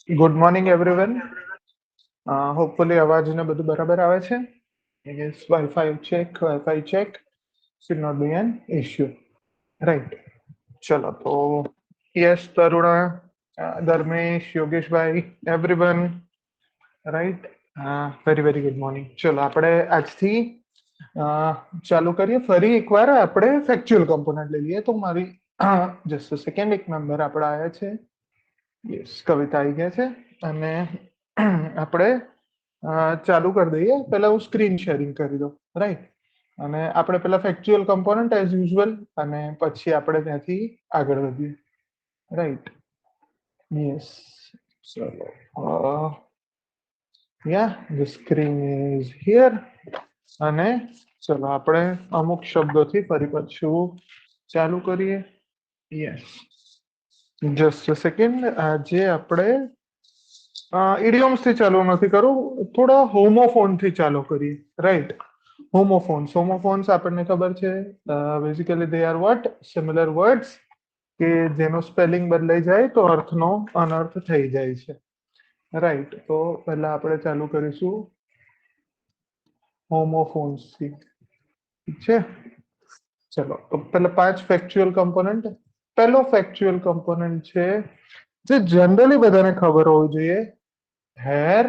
Good morning everyone. Hopefully અવાજ ને બધું બરાબર આવે છે. Yes, wifi check should not be an issue. Right. ચલો તો યસ, તરુણા, ધર્મેશ, યોગેશભાઈ, everyone. Right. Very very good morning. ચલો આપણે આજથી અ, ચાલુ કરીએ. ફરી એકવાર આપણે ફેક્ચ્યુઅલ કમ્પોનન્ટ લઈ લઈએ. તો મારી જસ્ટ સેકન્ડ, એક મેમ્બર આપણે આવ્યા છે. યસ, કવિતા આવી ગયા છે. અને આપણે ચાલુ કરી દઈએ. પહેલા હું સ્ક્રીન શેરિંગ કરી દઉં. રાઈટ. અને આપણે પેલા ફેક્ચ્યુઅલ કમ્પોનન્ટ એઝ યુઝ્યુઅલ, અને પછી આપણે ત્યાંથી આગળ વધીએ. રાઈટ. યસ. ચલો. યા ધ સ્ક્રીન ઇઝ હિયર. અને ચલો આપણે અમુક શબ્દોથી ફરી પાછું ચાલુ કરીએ. Yes, just second. આજે આપણે ઇડિયોમ્સ થી ચાલુ નથી કરું, થોડા હોમોફોન થી ચાલુ કરીએ. રાઈટ. હોમોફોન્સ આપણને ખબર છે. Basically they are vote similar words કે જેનો સ્પેલિંગ બદલાઈ જાય તો અર્થનો અનર્થ થઈ જાય છે. રાઈટ. તો પહેલા આપણે ચાલુ કરીશું હોમોફોન્સ થી. ઠીક છે. ચલો તો પેલા 5 ફેક્ચ્યુઅલ કમ્પોનન્ટ. પહેલો ફેક્ચ્યુઅલ કમ્પોનન્ટ છે જે જનરલી બધાને ખબર હોવું જોઈએ. હેર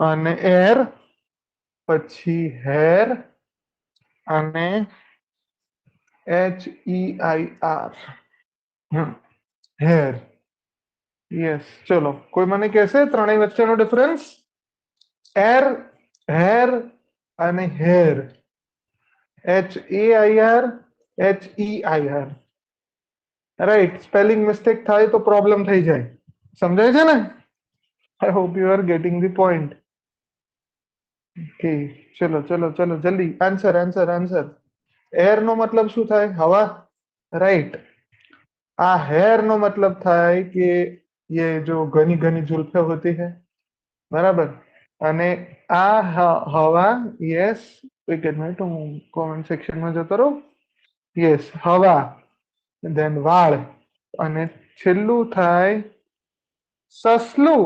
અને એર, પછી હેર અને HEIR. હેર. યસ. ચલો, કોઈ મને કહેશે ત્રણેય વચ્ચેનો ડિફરન્સ? એર, હેર અને hair. HAIR, HEIR. Right. Spelling mistake થાય તો પ્રોબ્લેમ થઈ જાય. સમજાય છે ને? I hope you are getting the point. Okay. ચલો જલ્દી આન્સર. એર નો મતલબ શું થાય? હવા. રાઈટ. આ હેર નો મતલબ થાય કે ये जो घनी घनी जुल्फे होती है, બરાબર. અને આ હવા. યસ. એક મિનિટ, હું કોમેન્ટ સેક્શનમાં જતો રહું. યસ, હવા. ધેન વાળ. અને છેલ્લું થાય સસલું.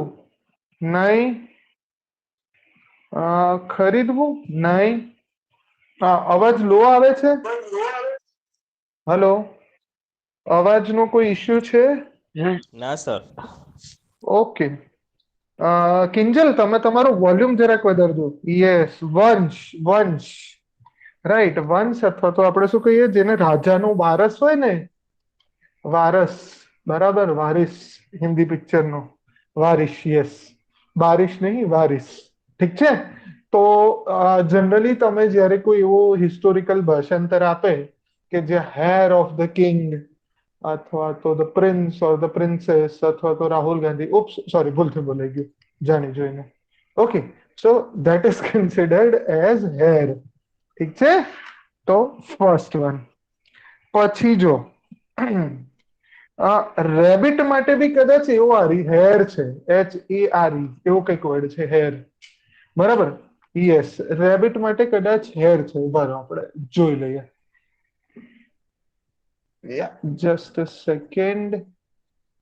નહીં. ખરીદવું. નહીં. અવાજ લો આવે છે. હલો. અવાજનો કોઈ ઇશ્યુ છે? ના સર. ઓકે. કિંજલ, તમે તમારું વોલ્યુમ જરાક વધારજો. યસ, વંશ. રાઈટ. વંશ, અથવા તો આપણે શું કહીએ, જેને રાજાનો વારસ હોય ને, વારસ. બરાબર. વારિસ. હિન્દી પિક્ચરનો વારિસ. યસ. બારિશ નહીં, વારિસ. ઠીક છે. તો જનરલી તમે જ્યારે કોઈ એવો હિસ્ટોરિકલ ભાષાંતર આપે કે જે હેર ઓફ ધ કિંગ, અથવા તો the prince or the princess, અથવા તો રાહુલ ગાંધી, ઉપ્સ સોરી, ભૂલથી બોલાઈ ગયું જાણી જોઈને. Okay. So that is considered as hair. ઠીક છે. તો ફર્સ્ટ વન. પછી જો રેબિટ માટે બી કદાચ એવો હેર છે. HARE એવો કંઈક વર્ડ છે, હેર. બરાબર. યસ, રેબિટ માટે કદાચ હેર છે. બરાબર, આપણે જોઈ લઈએ. Just second.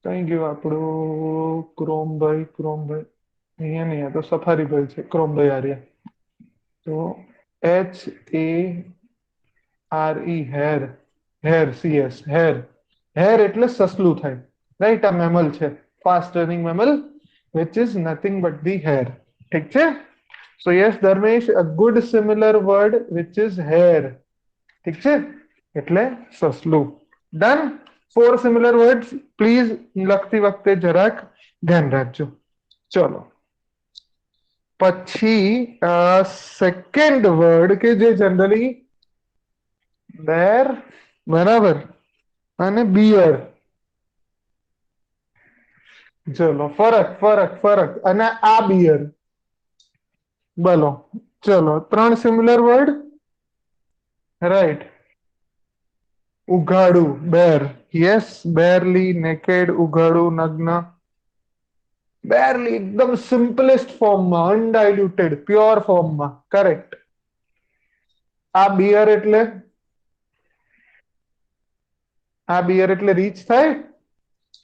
કઈ ગયું આપણું ક્રોમભાઈ? અહીંયા નહીં, આ તો સફારીભાઈ છે. ક્રોમભાઈ આર્યા. તો HARE, hare. Yes, hare. Hare એટલે સસલું થાય. રાઈટ. આ મેમલ છે, fast running mammal, which is nothing but the hare. ઠીક છે. So yes Dharmesh, a good similar word which is hare. ઠીક છે. એટલે સસલું. ડન. 4 similar words. પ્લીઝ લખતી વખતે જરાક ધ્યાન રાખજો. ચલો. પછી સેકન્ડ વર્ડ કે જે જનરલી બેર, બરાબર, અને બિયર. ચલો, ફરક. અને આ બિયર. બોલો. ચલો, 3 સિમિલર વર્ડ. રાઈટ. ઉઘાડું, બેર. યસ, બેરલી, નેકેડ, ઉઘાડું, નગ્ન. બેરલી એકદમ સિમ્પલેસ્ટ ફોર્મમાં, અનડાયલ્યુટેડ પ્યોર ફોર્મમાં. કરેક્ટ. આ બિયર એટલે, રીચ થાય.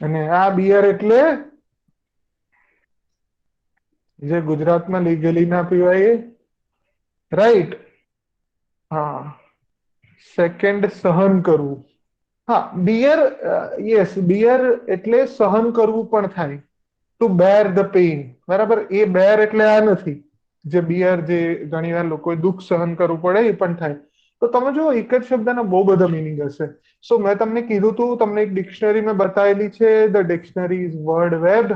અને આ બિયર એટલે જે ગુજરાતમાં લીગલી ના પીવાય એ, રાઈટ. હા, સેકન્ડ સહન કરવું. હા, બિયર, યસ, બિયર એટલે સહન કરવું પણ થાય. ટુ બેર ધ પેઇન, બરાબર. એ બેર એટલે આ નથી, જે બિયર, જે ઘણી વાર લોકોએ દુઃખ સહન કરવું પડે એ પણ થાય. તો તમે જો એક જ શબ્દના બહુ બધા મિનિંગ હશે. સો મેં તમને કીધું તું, તમને એક ડિક્શનરી મેં બતાવેલી છે, the dictionary is word web.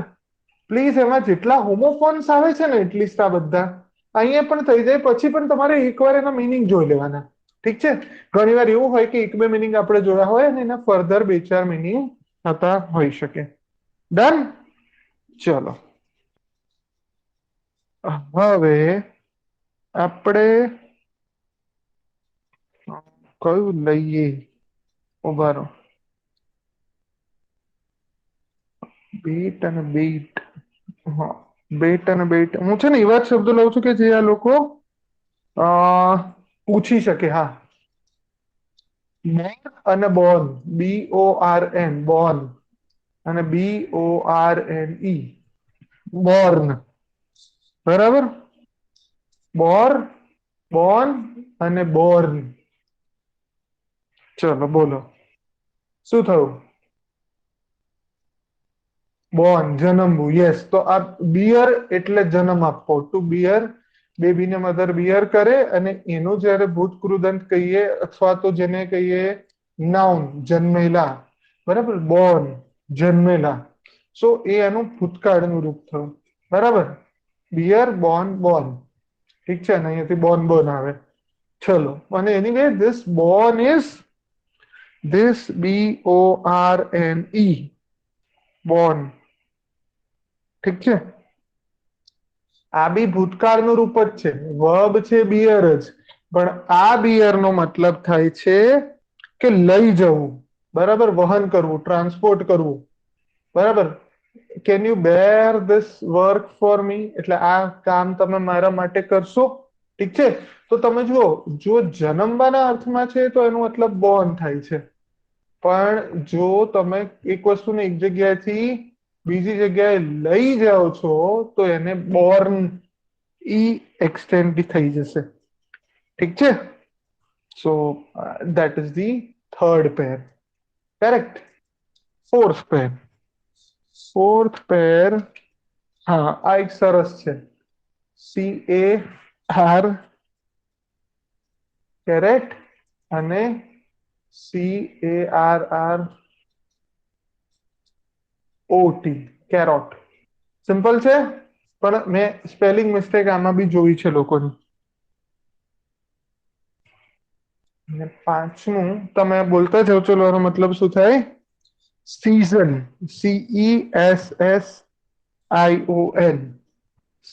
Please એમાં જેટલા હોમોફોન્સ આવે છે ને એટલીસ્ટ આ બધા અહીંયા પણ થઈ જાય, પછી પણ તમારે એકવાર એના મિનિંગ જોઈ લેવાના. ઠીક છે. ઘણી વાર એવું હોય કે એક બે મિનિંગ આપણે જોયા હોય અને એના ફર્ધર બે ચાર મિનિંગ થતા હોઈ શકે. ડન. ચલો, હવે આપણે કયું લઈએ? ઉભા રહો. બીટ અને બીટ. હા, બેટ અને બેટ. હું છે ને એવા જ શબ્દો લઉં છું કે જે આ લોકો પૂછી શકે. હા, બોર્ન અને બોર્ન, BORN, બોર્ન, અને BORNE, બોર્ન. બરાબર. બોર, બોર્ન અને બોર્ન. ચલો બોલો, શું થયું? બોર્ન, જન્મવું. યસ. તો આ બિયર એટલે જન્મ આપવો. ટુ બિયર, બેબીને મધર બિયર કરે અને એનું જયારે ભૂતકૃદંત કહીએ અથવા તો જેને કહીએ નાઉન, જન્મેલા. બરાબર, બોર્ન, જન્મેલા. સો એ એનું ભૂતકાળનું રૂપ થયું. બરાબર. Bear, born, born. ઠીક છે ને, અહીંયાથી બોર્ન બોર્ન આવે. ચલો, અને anyway this born is this BORNE, borne. ઠીક છે. આ બી ભૂતકાળનું રૂપ જ છે, વર્બ છે બિયર જ, પણ આ બિયર નો મતલબ થાય છે કે લઈ જવું. બરાબર, વહન કરવું, ટ્રાન્સપોર્ટ કરવું. બરાબર. Can you bear this work for me, એટલે આ કામ તમે મારા માટે કરશો. ઠીક છે. તો તમે જુઓ, જો જન્મવાના અર્થમાં છે તો એનો મતલબ બોર્ન થાય છે. પણ જો તમે એક વસ્તુને એક જગ્યાએથી બીજી જગ્યાએ લઈ જાઓ છો તો એને બોર્ન ઈ એક્સટેન્ડ થઈ જશે. ઠીક છે. સો that is the third pair. Correct. Fourth pair. Fourth pair. હા, આ એક સરસ છે. CAR, કેરેટ, અને CARROT, કેરોટ. સિમ્પલ છે, પણ મેં સ્પેલિંગ મિસ્ટેક આમાં બી જોઈ છે લોકોની. અને પાંચમું તમે બોલતા જાવ, ચલો એનો મતલબ શું થાય? Season, CESSION,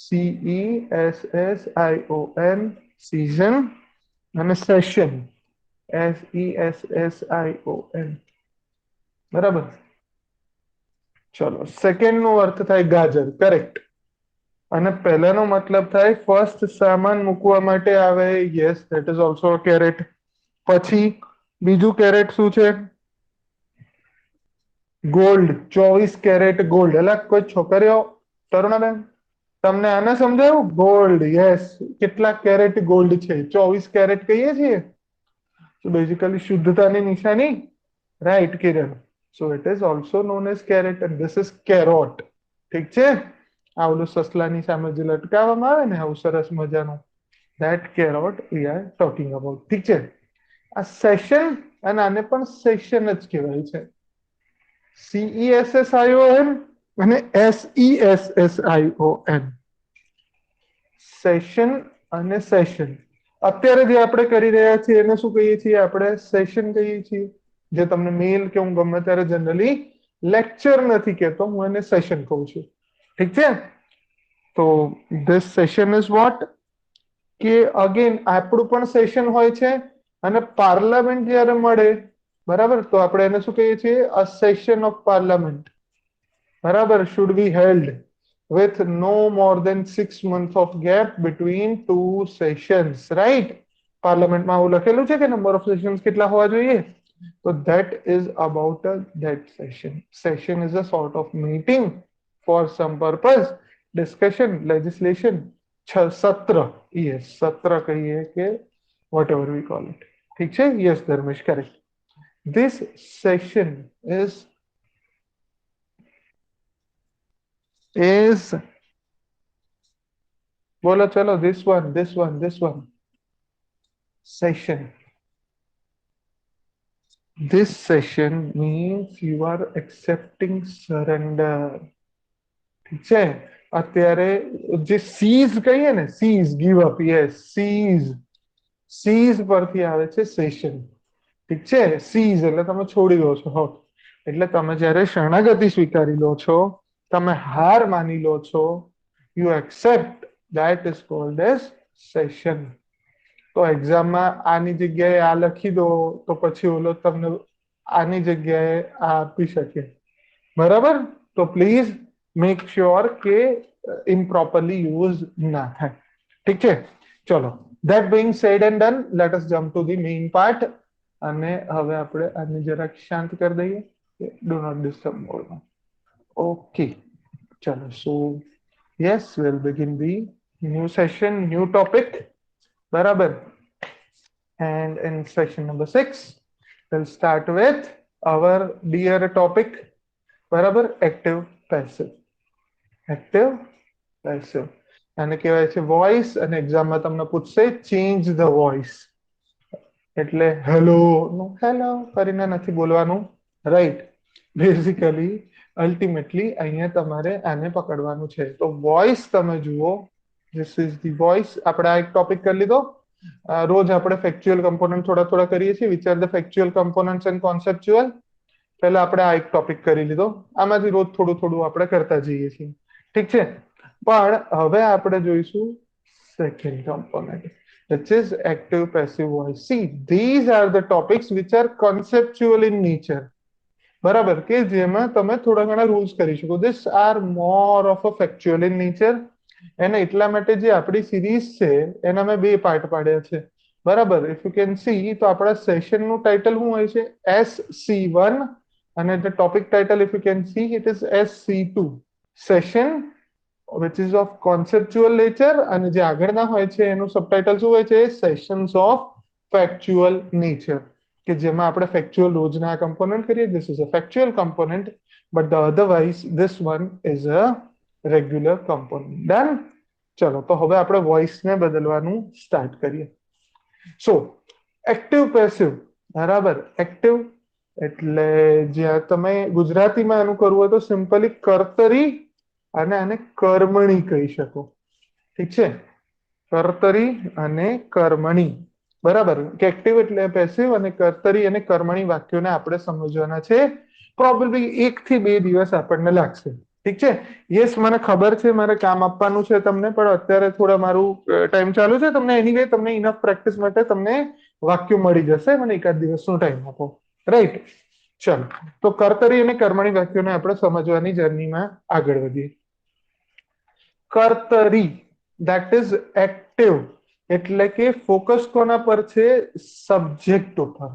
CESSION, season. અને સેશન, SESSION. બરાબર. ચલો, સેકન્ડ નો અર્થ થાય ગાજર. કરેક્ટ. અને પહેલાનો મતલબ થાય ફર્સ્ટ સામાન મૂકવા માટે આવે. Yes, that is also a carat. પછી બીજું કેરેટ શું છે? Gold, 24 carat gold. એટલે કોઈ છોકરીઓ, તરુણાબેન, તમને આને સમજાયું? Gold, yes. કેટલા કેરેટ ગોલ્ડ છે? 24 કેરેટ કહીએ છીએ. તો બેઝિકલી શુદ્ધતાની નિશાની. Right, Kiran. So it is also known as carat and this is carrot. ઠીક છે. આ ઓલું સસલાની સામે જે લટકાવવામાં આવે ને, આવું સરસ મજાનું, that કેરોટ we are talking about. ઠીક છે. આ સેશન, અને આને પણ સેશન જ કહેવાય છે. CESSION અને SESSION. સેશન અને સેશન. અત્યારે જે આપણે કરી રહ્યા છીએ એને શું કહીએ છીએ? આપણે સેશન કહીએ છીએ. જે તમને મેલ કે હું ગમે ત્યારે જનરલી લેક્ચર નથી કહેતો, હું એને સેશન કહું છું. ઠીક છે. તો ધીસ સેશન ઇઝ વોટ, કે અગેન આપણું પણ સેશન હોય છે, અને પાર્લામેન્ટ જ્યારે મળે, બરાબર, તો આપણે એને શું કહીએ છીએ? અ સેશન ઓફ પાર્લામેન્ટ. બરાબર, should be held with no more than 6 months of gap between two sessions, right? પાર્લામેન્ટમાં આવું લખેલું છે કે નંબર ઓફ સેશન્સ કેટલા હોવા જોઈએ? તો that is about that session. Session is a sort of meeting for some purpose, discussion, legislation, सत्र, yes सत्र कहिए कि whatever we call it, ठीक है, yes Dharmesh correct. This session is बोलो चलो, this one session. This session means you are accepting surrender. ઠીક છે. અત્યારે જે સીઝ કહીએ ને, seize give up, yes seize, seize પરથી આવે છે સેશન. ઠીક છે, સીઝ એટલે તમે છોડી દો છો. હો એટલે તમે જ્યારે શરણાગતિ સ્વીકારી લો છો, તમે હાર માની લો છો, you accept, that is called as session. તો એક્ઝામમાં આની જગ્યાએ આ લખી દો તો પછી ઓલો તમને આની જગ્યાએ આ આપી શકે, બરાબર. તો પ્લીઝ મેક શ્યોર કે ઇમ્પ્રોપરલી યુઝ ના થાય. ઠીક છે, ચલો. That being said and done, let us jump to the main part. અને હવે આપણે આને જરાક શાંત કરી દઈએ, ડુ નોટ ડિસ્ટર્બ મોડમાં. ઓકે, ચલો. So yes, will begin the new session, new topic, બરાબર. And in session number 6, we'll start with our dear topic, બરાબર, active passive. Active passive આને કહેવાય છે વોઇસ, અને એક્ઝામમાં તમને પૂછશે ચેન્જ ધ વોઇસ. એટલે હેલો હેલો કરીને નથી બોલવાનું, રાઈટ. બેઝિકલી અલ્ટિમેટલી અહીંયા તમારે આને પકડવાનું છે. તો વોઇસ તમે જુઓ, ધીસ ઇઝ ધી વોઇસ. આપણે આ એક ટોપિક કરી લીધો. રોજ આપણે ફેક્ચ્યુઅલ કમ્પોનન્ટ થોડા થોડા કરીએ છીએ. વિચાર the factual components and conceptual. પહેલા આપણે આ એક ટોપિક કરી લીધો. આમાંથી રોજ થોડું થોડું આપણે કરતા જઈએ છીએ, ઠીક છે. પણ હવે આપણે જોઈશું second component, which is active passive voice. See, these are the topics which are conceptual in nature, બરાબર, કે જેમાં તમે થોડા ઘણા રૂલ્સ કરી શકો. These are more of a factual in nature. એને એટલા માટે જે આપણી સિરીઝ છે એના મેં બે પાર્ટ પાડ્યા છે, બરાબર. ઇફ યુ કેન સી, તો આપણા સેશનનું ટાઇટલ શું હોય છે? SC1. અને the topic title, if you can see, it is SC2. Session which is of conceptual nature, અને જે આગળના હોય છે એનું સબટાઇટલ શું હોય છે? સેશન્સ ઓફ ફેક્ચ્યુઅલ નેચર, કે જેમાં આપણે ફેક્ચ્યુઅલ રોજના કમ્પોનન્ટ કરીએ. This is a factual component, but the otherwise this one is a regular component. Done. ચલો, તો હવે આપણે વોઇસને બદલવાનું સ્ટાર્ટ કરીએ. સો એક્ટિવ પેસિવ, બરાબર. એક્ટિવ એટલે જ્યાં તમે ગુજરાતીમાં એનું કરવું હોય તો સિમ્પલી કર્તરી અને આને કર્મણી કહી શકો, ઠીક છે. કર્તરી અને કર્મણી, બરાબર. કે એક્ટિવ એટલે પેસિવ, અને કર્તરી અને કર્મણી વાક્યોને આપણે સમજવાના છે. પ્રોબેબલી 1 થી 2 દિવસ આપણને લાગશે, ઠીક છે. યસ, મને ખબર છે મારે કામ આપવાનું છે તમને, પણ અત્યારે થોડા મારું ટાઈમ ચાલુ છે. તમને એનીવે તમને ઇનફ પ્રેક્ટિસ માટે તમને વાક્યો મળી જશે. મને એકાદ દિવસનો ટાઈમ આપો, રાઈટ. ચલો, તો કર્તરી અને કર્મણી વાક્યોને આપણે સમજવાની જર્નીમાં આગળ વધીએ. કર્તરી, ધેટ ઇઝ એક્ટિવ, એટલે કે ફોકસ કોના પર છે? સબ્જેક્ટ ઉપર.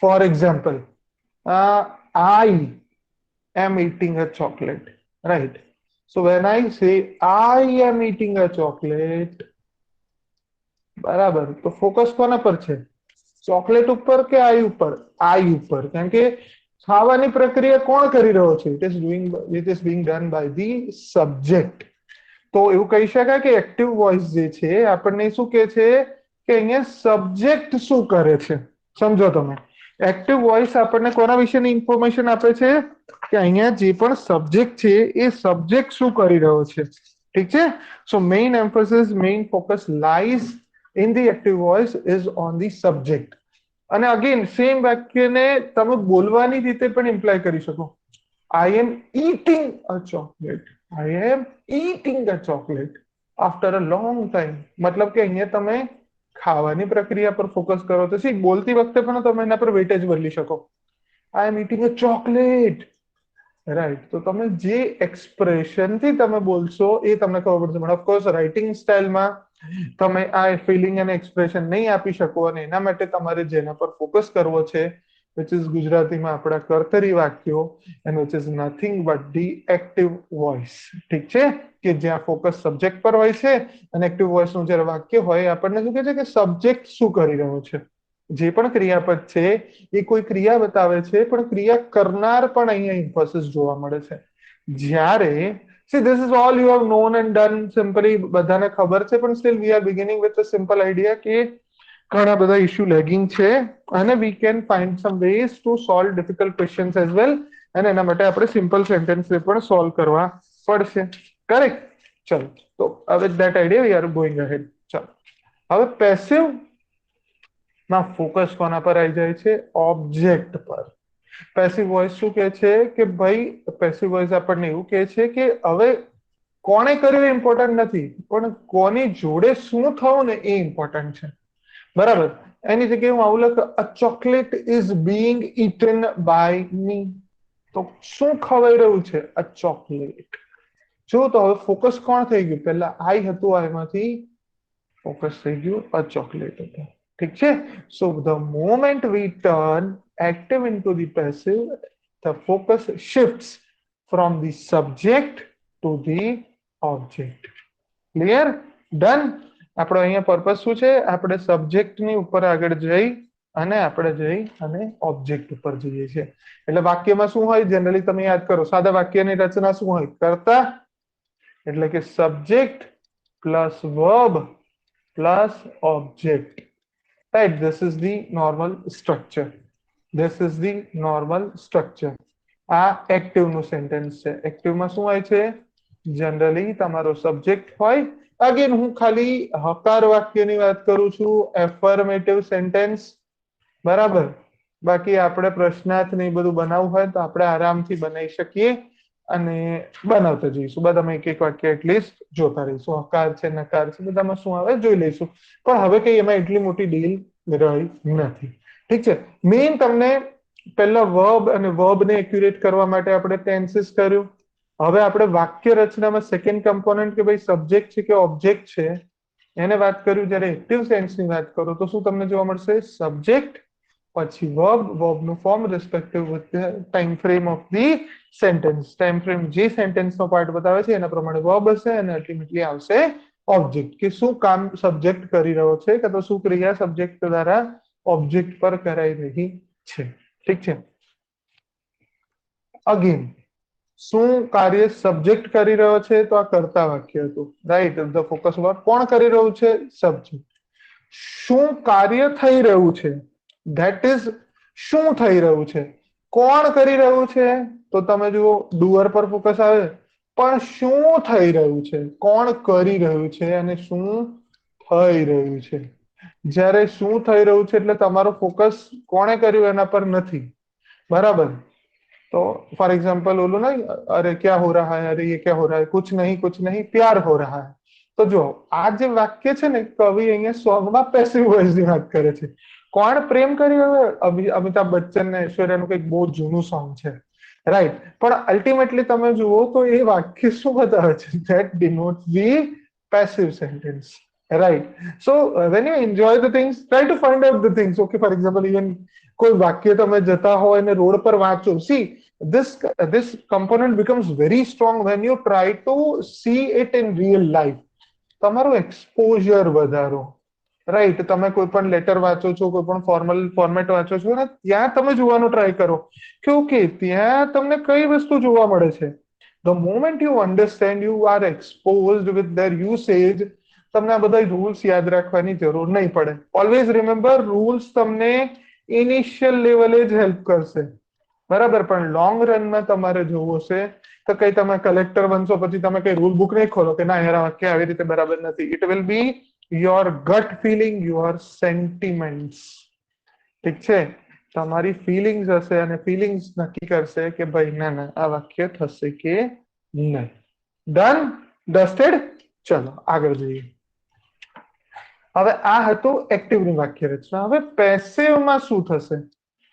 For example, I am eating a chocolate, right? So when I say I am eating a chocolate, બરાબર, તો ફોકસ કોના પર છે? ચોકલેટ ઉપર કે આઈ ઉપર? આઈ ઉપર. કારણ કે ખાવાની પ્રક્રિયા કોણ કરી રહ્યો છે? It is being done by the subject. તો એવું કહી શકાય કે એક્ટિવ વોઇસ જે છે આપણને શું કહે છે કે અહીંયા સબ્જેક્ટ શું કરે છે. સમજો તમે, એક્ટિવ વોઇસ આપણને કોના વિશેની ઇન્ફોર્મેશન આપે છે કે અહીંયા જે પણ સબ્જેક્ટ છે એ સબ્જેક્ટ શું કરી રહ્યો છે, ઠીક છે. So main emphasis, main focus lies in the active voice is on the subject. અને અગેન સેમ વાક્યને તમે બોલવાની રીતે પણ ઇમ્પ્લાય કરી શકો. I am eating a chocolate. I am eating a chocolate after a long time. મતલબ કે અહીંયા તમે ખાવાની પ્રક્રિયા પર ફોકસ કરો તો સી બોલતી વખતે પણ તમે એના પર વેટેજ બદલી શકો. I am eating a chocolate, right. તો તમે જે એક્સપ્રેશનથી તમે બોલશો એ તમને ખબર પડશે. પણ ઓફકોર્સ રાઇટિંગ સ્ટાઇલમાં તમે આ ફિલિંગ અને એક્સપ્રેશન નહીં આપી શકો, અને એના માટે તમારે જેના પર ફોકસ કરવો છે which is ગુજરાતીમાં આપણા કર્તરી વાક્યો and which is nothing but the active voice. ઠીક છે, કે જ્યાં ફોકસ સબ્જેક્ટ પર હોય છે અને એક્ટિવ વોઇસ નું જ્યારે વાક્ય હોય આપણને શું કહે છે કે સબ્જેક્ટ શું કરી રહ્યો છે. જે પણ ક્રિયાપદ છે એ કોઈ ક્રિયા બતાવે છે, પણ ક્રિયા કરનાર પણ અહીંયા ઇમ્ફોસિસ જોવા મળે છે. જ્યારે see this is all you have known and done simply, બધાને ખબર છે, પણ still we are beginning with a simple idea કે ઘણા બધા ઇશ્યુ લેગિંગ છે અને we can find some ways to solve difficult questions as well, અને એના માટે આપણે સિમ્પલ સેન્ટેન્સ પણ સોલ્વ કરવા પડશે. કરેક્ટ. ચલો, તો with that idea we are going ahead. ચલો, હવે પેસિવ માં ફોકસ કોના પર આવી જાય છે? ઓબ્જેક્ટ પર. પેસિવ વોઇસ શું કહે છે કે ભાઈ, પેસિવ વોઇસ આપણને એવું કહે છે કે હવે કોણે કર્યું એ ઇમ્પોર્ટન્ટ નથી, પણ કોની જોડે શું થયું ને એ ઇમ્પોર્ટન્ટ છે. બરાબર. એની જગ્યાએ હું આવું લખ, a chocolate is being eaten by me. તો શું ખવાઈ રહ્યું છે? A chocolate. જો તો હવે ફોકસ કોણ થઈ ગયું? પહેલા આઈ હતું, આઈમાંથી ફોકસ થઈ ગયું અ ચોકલેટ ઉપર. ઠીક છે. So the moment we turn active into the passive, the focus shifts from the subject to the object. Clear? Done? આપણો અહીંયા પર્પસ શું છે? આપણે સબ્જેક્ટની ઉપર આગળ જઈ અને ઓબ્જેક્ટ ઉપર જઈએ છીએ. એટલે વાક્યમાં શું હોય? જનરલી તમે યાદ કરો, સાદા વાક્યની રચના શું હોય? કર્તા એટલે કે subject plus verb plus object. Right, this is the normal structure. This is the normal structure. આ એક્ટિવ નું સેન્ટેન્સ છે. એક્ટિવમાં શું હોય છે? જનરલી તમારો સબ્જેક્ટ હોય. અગેન હું ખાલી હકાર વાક્યની વાત કરું છું, એફર્મેટિવ સેન્ટેન્સ. બરાબર. બાકી આપણે પ્રશ્નાર્થ ને બધું બનાવવું હોય તો આપણે આરામથી બનાવી શકીએ અને બનાવતા જઈશું. બધામાં એક એક વાક્ય એટલીસ્ટ જોતા રહીશું. હકાર છે, નકાર છે, બધામાં શું આવે જોઈ લઈશું. પણ હવે કઈ એમાં એટલી મોટી ડીલ રહી નથી. ઠીક છે. મેઇન તમને પહેલા વર્બ અને વર્બને એક્યુરેટ કરવા માટે આપણે ટેન્સીસ કર્યું. હવે આપણે વાક્ય રચનામાં સેકન્ડ કમ્પોનન્ટ કે ભાઈ સબ્જેક્ટ છે કે ઓબ્જેક્ટ છે એને વાત કર્યું. જ્યારે એક્ટિવ સેન્સની વાત કરો તો શું તમને જોવા મળશે? સબ્જેક્ટ પછી વર્બ નું form respective with time frame of the sentence. Time frame જે સેન્ટેન્સનો પાર્ટ બતાવે છે એના પ્રમાણે વર્બ હશે અને અલ્ટિમેટલી આવશે ઓબ્જેક્ટ, કે શું કામ સબ્જેક્ટ કરી રહ્યો છે કે તો શું ક્રિયા સબ્જેક્ટ દ્વારા ઓબ્જેક્ટ પર કરાઈ રહી છે. ઠીક છે. અગેન શું કાર્ય સબ્જેક્ટ કરી રહ્યો છે? તો આ કર્તા વાક્ય હતું. રાઈટ. ધ ફોકસ વર્બ કોણ કરી રહ્યું છે? સબ્જેક્ટ. શું કાર્ય થઈ રહ્યું છે? ધેટ ઇઝ શું થઈ રહ્યું છે? કોણ કરી રહ્યું છે? તો તમે જુઓ ડુઅર પર ફોકસ આવે, પણ શું થઈ રહ્યું છે? કોણ કરી રહ્યું છે અને શું થઈ રહ્યું છે? જ્યારે શું થઈ રહ્યું છે એટલે તમારો ફોકસ કોણે કર્યું એના પર નથી. બરાબર. તો ફોર એગ્जांपल બોલું નહીં, અરે क्या हो रहा है, अरे ये क्या हो रहा है, कुछ नहीं प्यार हो रहा है. તો જો આ જે વાક્ય છે ને, કવિ અહીંયા સોંગમાં પેસિવ વોઇસની વાત કરે છે. કોણ પ્રેમ કરી રહ્યો? અમિતાભ બચ્ચન ને ઐશ્વર્યાનું કંઈક બહુ જૂનું સોંગ છે. રાઈટ. પણ અલ્ટિમેટલી તમે જુઓ તો એ વાક્ય શું બતાવે છે? That ડિનોટ્સ the passive sentence. Right. So when you enjoy the things, try to find out the things. Okay, for example, even કોઈ વાક્ય તમે જતા હો અને રોડ પર વાંચો. See, this component becomes very strong when you try to see it in real life. તમારું exposure વધારો. રાઈટ. તમે કોઈ પણ લેટર વાંચો છો, કોઈ પણ ફોર્મેટ વાંચો છો ને, ત્યાં તમે જોવાનું ટ્રાય કરો કે ઓકે ત્યાં તમને કઈ વસ્તુ જોવા મળે છે. The moment you understand, you are exposed with their usage. તમને આ બધા રૂલ્સ યાદ રાખવાની જરૂર નહીં પડે. ઓલવેઝ રિમેમ્બર, રૂલ્સ તમને ઇનિશિયલ લેવલે જ હેલ્પ કરશે. બરાબર. પણ લોંગ રનમાં તમારે જોવું છે તો કઈ તમે કલેક્ટર બનશો પછી તમે કઈ રૂલ બુક નહીં ખોલો કે ના યાર આ વાક્ય આવી રીતે બરાબર નથી. It will be your gut feeling, your sentiments. ઠીક છે. તમારી ફિલિંગ્સ હશે અને ફિલિંગ્સ નક્કી કરશે કે ભાઈ ના ના આ વાક્ય થશે કે નહીં. ડન? ડસ્ટેડ? ચલો આગળ જઈએ. હવે આ હતું એક્ટિવની વાક્ય રચના. હવે પેસિવમાં શું થશે?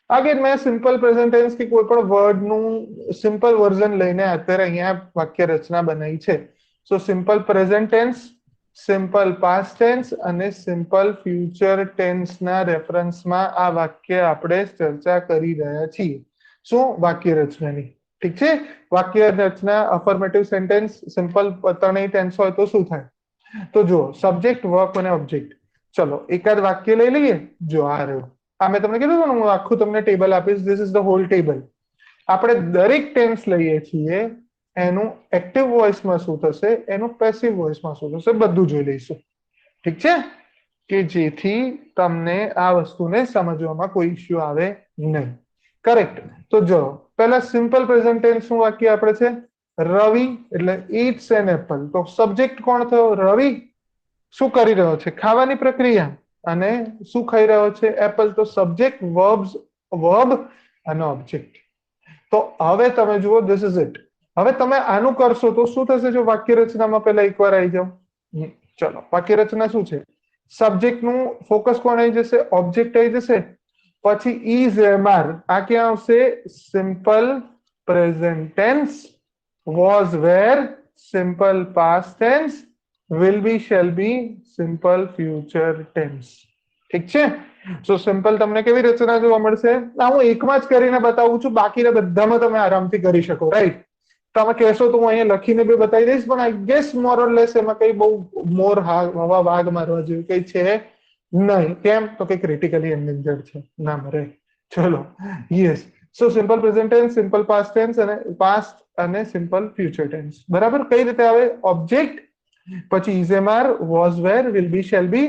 અગેન મેં સિમ્પલ પ્રેઝન્ટ ટેન્સ કે કોઈ પણ વર્ડનું સિમ્પલ વર્ઝન લઈને અત્યારે અહીંયા વાક્ય રચના બનાવી છે. So simple present tense, simple past tense અને સિમ્પલ ફ્યુચર ટેન્સના રેફરન્સમાં આ વાક્ય આપણે ચર્ચા કરી રહ્યા છીએ. શું? વાક્ય રચનાની. ઠીક છે. વાક્ય રચના અફર્મેટિવ સેન્ટેન્સ સિમ્પલ ત્રણેય ટેન્સ હોય તો શું થાય? તો જો સબ્જેક્ટ, વર્બ અને ઓબ્જેક્ટ. ચલો એકાદ વાક્ય લઈ લઈએ. જો આ રહ્યું. આ મેં તમને કીધું ને, હું આખું તમને ટેબલ આપીશ. This is the whole table. આપણે દરેક ટેન્સ લઈએ છીએ, એનું એક્ટિવ વોઇસમાં શું થશે, એનું પેસિવ વોઇસમાં શું થશે, બધું જોઈ લઈશું. ઠીક છે, કે જેથી તમને આ વસ્તુને સમજવામાં કોઈ ઇશ્યુ આવે નહીં. કરેક્ટ. તો જો પહેલા સિમ્પલ પ્રેઝન્ટ ટેન્સ નું વાક્ય આપણે છે રવિ એટલે ઈટ્સ એન એપલ. તો સબ્જેક્ટ કોણ થયો? રવિ. શું કરી રહ્યો છે? ખાવાની પ્રક્રિયા. અને શું ખાઈ રહ્યો છે? એપલ. તો સબ્જેક્ટ, વર્બ અને ઓબ્જેક્ટ. તો હવે તમે જુઓ, ધીસ ઇઝ ઇટ. હવે તમે આનું કરશો તો શું થશે? જો વાક્ય રચનામાં પહેલા એકવાર આવી જાઓ. ચલો વાક્ય રચના શું છે? સબ્જેક્ટ નું ફોકસ કોણ આવી જશે? ઓબ્જેક્ટ આવી જશે. પછી ઇઝ એમઆર. આ ક્યાં આવશે? Simple present tense, was were simple past tense, will be shall be simple future tense. ઠીક છે. સો સિમ્પલ તમને કેવી રચના જોવા મળશે? હું એકમાં જ કરીને બતાવું છું, બાકીના બધામાં તમે આરામથી કરી શકો. રાઈટ. તમે કહેશો તો હું અહીંયા લખીને બી બતાવી દઈશ, પણ I guess more or less એમાં કઈ બહુ મોર હવા વાઘ મારવા જેવું કઈ છે નહીં. કેમ? તો કે ક્રિટિકલી એન્ડેન્જર્ડ છે, ના મરે. ચલો yes. So simple present tense, simple past tense અને પાસ્ટ અને સિમ્પલ ફ્યુચર ટેન્સ. બરાબર. કઈ રીતે આવે? ઓબ્જેક્ટ, પછી is am are, was were, will be shall be,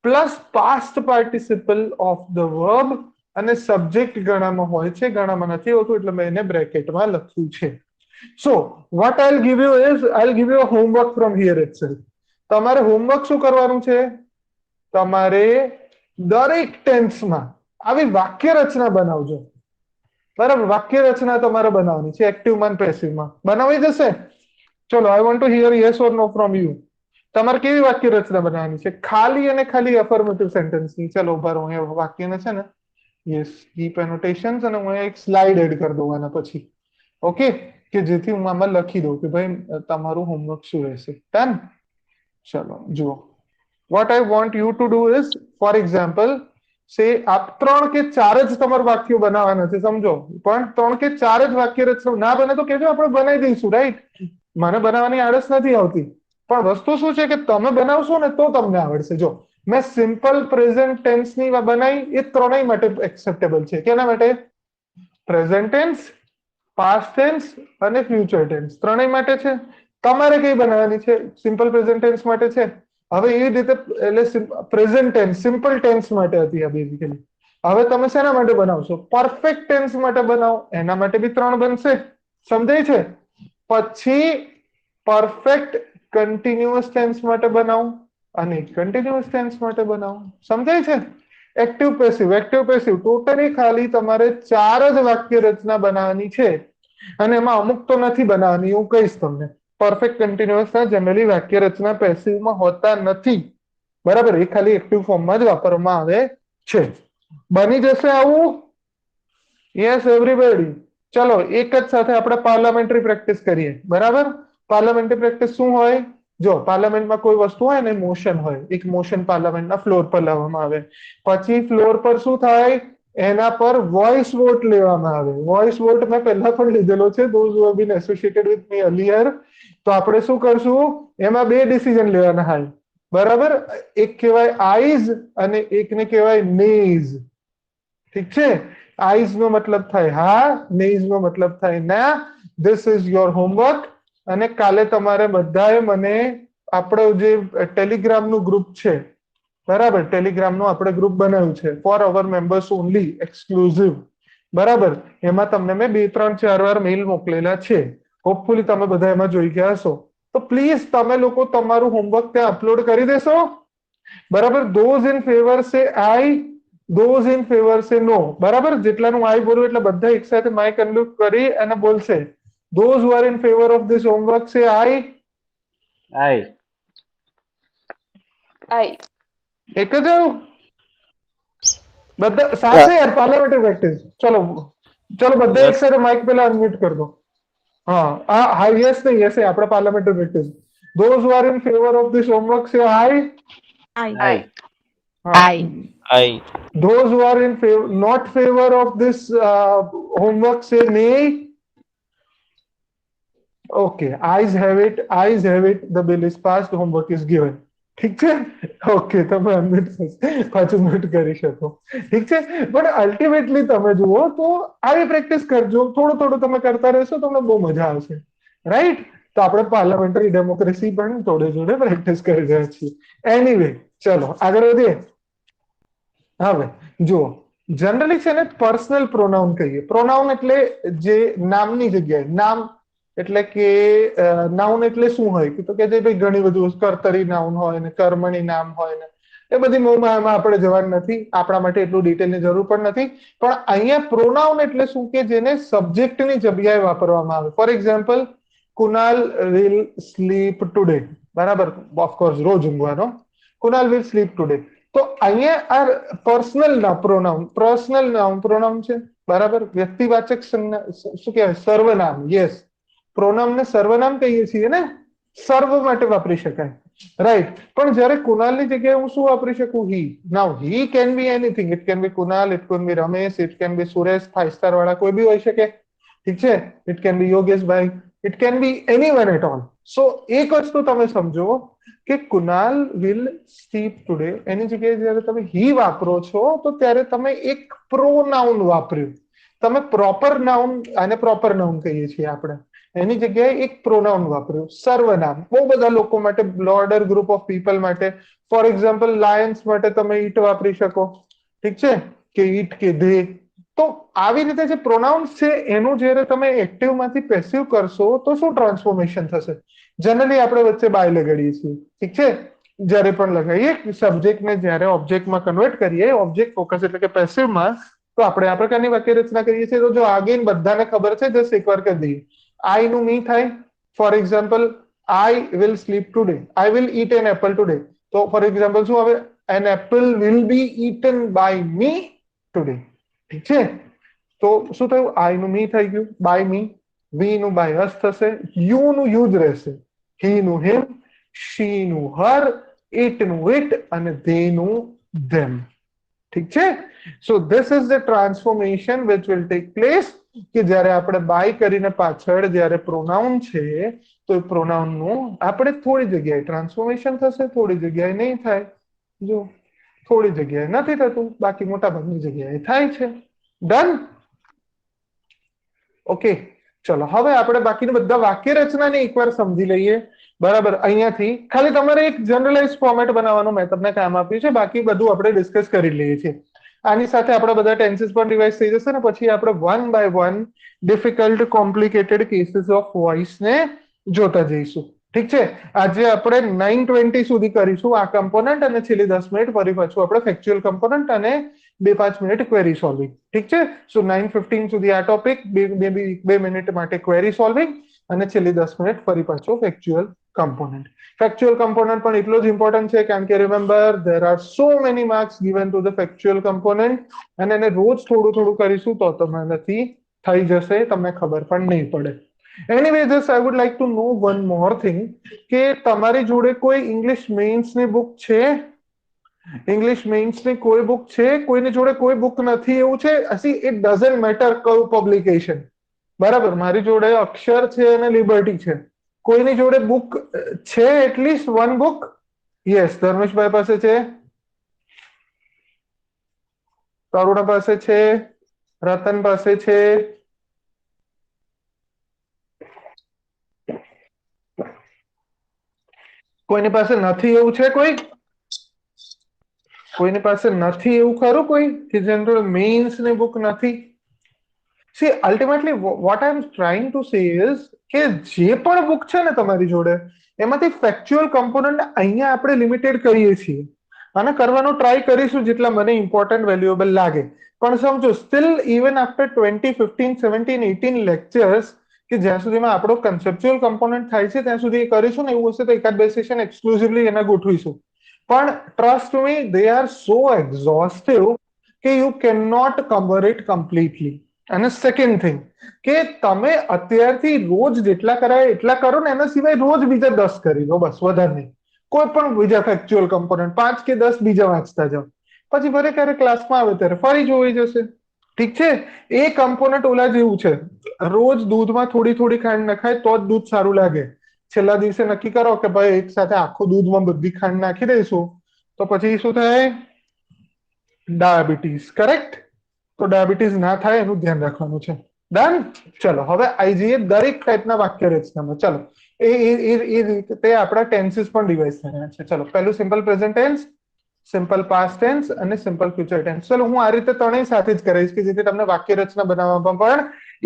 plus past participle of the verb અને સબ્જેક્ટ ગણામાં હોય છે, ગણામાં નથી હોતું, એટલે મેં એને બ્રેકેટમાં લખ્યું છે. So what I'll give you is, I'll give you a homework from here itself. તમારે હોમવર્ક શું કરવાનું છે? તમારે દરેક ટેન્સમાં આવી વાક્ય રચના બનાવજો. બરાબર. વાક્ય રચના તમારે બનાવવાની છે એક્ટિવમાં પેસિવમાં. બનાવી જશે? ચલો I want to hear yes or no from you. તમારે કેવી વાક્ય રચના બનાવવાની છે? ખાલી અને ખાલી અફર્મેટિવ સેન્ટેન્સની. ચલો ઉભા રહો, અહીંયા વાક્યને છે ને યસ કીપ એનોટેશન્સ, અને હું એક સ્લાઇડ એડ કરી દઉં આના પછી. ઓકે, કે જેથી હું આમાં લખી દઉં કે ભાઈ તમારું હોમવર્ક શું રહેશે. ડન. ચલો જુઓ. What I want you to do is, for example સે આપ 3 કે 4 જ તમારા વાક્યો બનાવવાના છે, સમજો. પણ 3 કે 4 જ વાક્ય રચના ના બને તો કહેજો, આપણે બનાવી દઈશું. રાઈટ. મને બનાવવાની આળસ નથી આવતી, પણ વસ્તુ શું છે કે તમે બનાવશો ને તો તમને આવડશે. જો મેં સિમ્પલ પ્રેઝન્ટ ટેન્સ ની બનાવી, એ ત્રણેય માટે એક્સેપ્ટેબલ છે. કેના માટે? પ્રેઝન્ટ ટેન્સ, પાસ્ટ ટેન્સ અને ફ્યુચર ટેન્સ ત્રણેય માટે છે. તમારે કઈ બનાવવાની છે? સિમ્પલ પ્રેઝન્ટ ટેન્સ માટે છે. હવે એ રીતે એટલે પ્રેઝન્ટ ટેન્સ સિમ્પલ ટેન્સ માટે હતી આ બેઝિકલી. હવે તમે શેના માટે બનાવશો? પરફેક્ટ ટેન્સ માટે બનાવો, એના માટે બી 3 બનશે. સમજાય છે? પછી પરફેક્ટ કન્ટિન્યુઅસ ટેન્સ માટે બનાવો અને કન્ટિન્યુઅસ ટેન્સ માટે બનાવો. સમજાય છે? Active passive, active passive totally ખાલી તમારે 4 જ વાક્ય રચના બનાવવાની છે. અને એમાં અમુક તો નથી બનાવવાની, હું કહીશ તમને. પરફેક્ટ કન્ટિન્યુઅસ ના જનરલી વાક્ય રચના પેસિવમાં હોતા નથી. બરાબર. એ ખાલી એક્ટિવ ફોર્મમાં જ વાપરવામાં આવે છે. બની જશે આવું? Yes everybody. ચલો એક જ સાથે આપણે પાર્લામેન્ટરી પ્રેક્ટિસ કરીએ. બરાબર. પાર્લામેન્ટરી પ્રેક્ટિસ શું હોય? જો પાર્લામેન્ટમાં કોઈ વસ્તુ હોય ને, મોશન હોય, એક મોશન પાર્લામેન્ટના ફ્લોર પર લાવવામાં આવે, પછી ફ્લોર પર શું થાય? એના પર વોઇસ વોટ લેવામાં આવે. વોઇસ વોટ મેં પહેલા પણ લીધેલો છે, those who have been associated with me earlier. તો આપણે શું કરશું? એમાં 2 ડિસિઝન લેવાના હોય. બરાબર. એક કહેવાય આઈઝ અને એકને કહેવાય નેઝ. ઠીક છે? આઈઝ નો મતલબ થાય હા, નેઝ નો મતલબ થાય ના. This is your homework. અને કાલે તમારે બધાએ મને આપણો જે ટેલિગ્રામનું ગ્રુપ છે, બરાબર, ટેલિગ્રામનું આપણે ગ્રુપ બનાવ્યું છે ફોર અવર મેમ્બર્સ ઓનલી, એક્સક્લુઝિવ. બરાબર. એમાં તમને મેં 2 3 4 વાર મેઇલ મોકલેલા છે. હોપફુલી તમે બધા એમાં જોઈ ગયા હશો. તો પ્લીઝ તમે લોકો તમારું હોમવર્ક ત્યાં અપલોડ કરી દેશો. બરાબર. ધોઝ ઇન ફેવર સે આઈ, ધોઝ ઇન ફેવર સે નો. બરાબર. જેટલાનું આઈ બોલું એટલે બધા એક સાથે માઇક અનમ્યુટ કરી અને બોલશે. Those who are in favour of this homework say I. આઈ. આઈ. એક જ આવું બધા સાથે યાર. Parliamentary practice. ચલો ચલો બધા એક સાથે માઇક પેલા અનમ્યુટ કરી દો. હા હા યસ નહીં યસ આપણે parliamentary practice. Those who are in favor of this homework say aye. Aye. I. I. Those who are in favor, not favor of this homework say nay. Okay, eyes have it. Eyes have it. The bill is passed. Homework is given. ઠીક છે okay તમે પાછું mute કરી શકો ઠીક છે પણ ultimately તમે જુઓ તો આવી પ્રેક્ટિસ કરજો થોડું થોડું તમે કરતા રહેશો તમને બહુ મજા આવશે રાઈટ તો આપણે પાર્લામેન્ટરી ડેમોક્રેસી પણ જોડે જોડે પ્રેક્ટિસ કરી રહ્યા છીએ એનીવે ચલો આગળ વધીએ હવે જુઓ જનરલી છે ને પર્સનલ પ્રોનાઉન કહીએ પ્રોનાઉન એટલે જે નામની જગ્યાએ નામ એટલે કે નાઉન એટલે શું હોય તો કે જે ભાઈ ઘણી બધું કર્તરી નાઉન હોય ને કર્મણી નામ હોય ને એ બધી મોમાં આપણે જવાનું નથી આપણા માટે એટલું ડિટેલની જરૂર પણ નથી પણ અહીંયા પ્રોનાઉન એટલે શું કે જેને સબ્જેક્ટની જગ્યાએ વાપરવામાં આવે for example Kunal will sleep today બરાબર ઓફકોર્સ રોજ ઊંઘવાનો કુનાલ વિલ સ્લીપ ટુડે તો અહીંયા આ પર્સનલ નાઉન પ્રોનાઉન છે બરાબર વ્યક્તિવાચક શું કહેવાય સર્વનામ યસ પ્રોનામ ને સર્વનામ કહીએ છીએ ને સર્વ માટે વાપરી શકાય રાઈટ પણ જ્યારે કુનાલની જગ્યાએ હું શું વાપરી શકું he now he can be anything it can be Kunal it can be Ramesh it can be Suresh 5 star વાળા કોઈ બી હોઈ શકે ઠીક છે ઇટ કેન બી યોગેશભાઈ it can be anyone at all so એક વસ્તુ તમે સમજો કે કુનાલ વિલ સ્લીપ ટુડે એની જગ્યાએ જ્યારે તમે હી વાપરો છો તો ત્યારે તમે એક પ્રોનાઉન વાપર્યું તમે પ્રોપર નાઉન આને પ્રોપર નાઉન કહીએ છીએ આપણે એની જગ્યાએ એક પ્રોનાઉન વાપર્યું સર્વનામ બહુ બધા લોકો માટે બ્રોડર ગ્રુપ ઓફ પીપલ માટે ફોર એક્ઝામ્પલ લાયન્સ માટે તમે ઈટ વાપરી શકો ઠીક છે કે ઈટ કે ધે તો આવી રીતે જે પ્રોનાઉન્સ છે એનું જ્યારે તમે એક્ટિવ માંથી પેસિવ કરશો તો શું ટ્રાન્સફોર્મેશન થશે જનરલી આપણે વચ્ચે બાય લગાડીએ છીએ ઠીક છે જ્યારે પણ લગાવીએ સબ્જેક્ટને જ્યારે ઓબ્જેક્ટમાં કન્વર્ટ કરીએ ઓબ્જેક્ટ ફોકસ એટલે કે પેસિવમાં તો આપણે આ પ્રકારની વાક્ય રચના કરીએ છીએ તો જો આગેન બધાને ખબર છે જસ્ટ એકવાર કરી દઈએ I નું મી થાય for example I will sleep today I will eat an apple today તો ફોર એક્ઝામ્પલ શું આવે an apple will be eaten by me today ઠીક છે તો શું થયું I નું મી થઈ ગયું by me we નું by us થશે you નું you જ રહેશે he નું him she નું her it નું it અને they નું them ઠીક છે so this is the transformation which will take place કે જ્યારે આપણે બાય કરીને પાછળ જ્યારે પ્રોનાઉન છે તો એ પ્રોનાઉન નું આપણે થોડી જગ્યાએ ટ્રાન્સફોર્મેશન થશે થોડી જગ્યાએ નહીં થાય જો થોડી જગ્યાએ નથી થતું બાકી મોટા ભાગની જગ્યાએ થાય છે ડન ઓકે ચલો હવે આપણે બાકીની બધા વાક્ય રચનાને એકવાર સમજી લઈએ બરાબર અહીંયાથી ખાલી તમારે એક જનરલાઇઝ ફોર્મેટ બનાવવાનું મેં તમને કામ આપ્યું છે બાકી બધું આપણે ડિસ્કસ કરી લઈએ છીએ આની સાથે આપણા બધા ટેન્સીસ પણ રિવાઇઝ થઈ જશે ને પછી આપણે one by one difficult complicated cases of voice ને જોતા જઈશું ઠીક છે આજે આપણે 9:20 સુધી કરીશું આ કમ્પોનન્ટ અને છેલ્લી 10 મિનિટ ફરી પાછું આપણે ફેક્ચ્યુઅલ કમ્પોનન્ટ અને 2-5 મિનિટ ક્વેરી સોલ્વિંગ ઠીક છે સો 9:15 સુધી આ ટોપિક 2 મિનિટ માટે ક્વેરી સોલ્વિંગ અને છેલ્લી 10 મિનિટ ફરી પાછું ફેક્ચ્યુઅલ component factual component પણ એટલો જ ઇમ્પોર્ટન્ટ છે કારણ કે remember there are so many marks given to the factual component અને એને રોજ થોડું થોડું કરીશું તો તમારાથી થઈ જશે તમને ખબર પણ નહીં પડે anyway just I would like to know one more thing કે તમારી જોડે કોઈ ઇંગ્લિશ મેઇન્સની બુક છે ઇંગ્લિશ મેઇન્સની કોઈ બુક છે કોઈની જોડે કોઈ બુક નથી એવું છે सी इट डजंट मैटर કયું પબ્લિકેશન બરાબર મારી જોડે અક્ષર છે અને લિબર્ટી છે કોઈની જોડે બુક છે at least one book yes Dharmeshbhai પાસે છે કરુણા પાસે છે રતન પાસે છે કોઈની પાસે નથી એવું છે કોઈની પાસે નથી એવું ખરું કોઈ કે જનરલ મેઇન્સ ની બુક નથી See, ultimately, what I'm trying to say is કે જે પણ બુક છે ને તમારી જોડે એમાંથી ફેક્ચ્યુઅલ કમ્પોનન્ટ અહીંયા આપણે લિમિટેડ કરીએ છીએ અને કરવાનો ટ્રાય કરીશું જેટલા મને ઇમ્પોર્ટન્ટ વેલ્યુએબલ લાગે પણ સમજો સ્ટીલ ઇવન આફ્ટર 20 15 17 18 લેક્ચર્સ કે જ્યાં સુધીમાં આપણો કન્સેપ્ચ્યુઅલ કમ્પોનન્ટ થાય છે ત્યાં સુધી કરીશું ને એવું હશે તો એકાદ બે સેશન એક્સક્લુઝિવલી એના ગોઠવીશું પણ trust me they are so exhaustive કે you can not cover it completely અને સેકન્ડ થિંગ કે તમે અત્યારથી રોજ જેટલા કરાય એટલા કરો ને, એના સિવાય રોજ બીજા 10 કરી લો, બસ, વધારે નહીં. કોઈ પણ બીજા ફેક્ચ્યુઅલ કમ્પોનન્ટ 5 કે 10 બીજા વાંચતા જાઓ, પછી ભલે ક્યારે ક્લાસમાં આવે ત્યારે ફરી જોઈ જશે. ઠીક છે? એ કમ્પોનન્ટ ઓલા જેવું છે, રોજ દૂધમાં થોડી થોડી ખાંડ નખાય તો જ દૂધ સારું લાગે. છેલ્લા દિવસે નક્કી કરો કે ભાઈ એક સાથે આખું દૂધમાં બધી ખાંડ નાખી દઈશું, તો પછી શું થાય? ડાયાબિટીસ. કરેક્ટ? તો ડાયાબિટીસ ના થાય એનું ધ્યાન રાખવાનું છે. ડન. ચલો હવે આવી જઈએ દરેક ટાઈપના વાક્ય રચનામાં. ચલો એ રીતે આપણા ટેન્સીસ પણ ડિવાઇડ થયા છે. ચલો પહેલું simple present tense, simple past tense અને સિમ્પલ ફ્યુચર ટેન્સ. ચલો હું આ રીતે ત્રણેય સાથે જ કરાવીશ કે જેથી તમને વાક્ય રચના બનાવવામાં પણ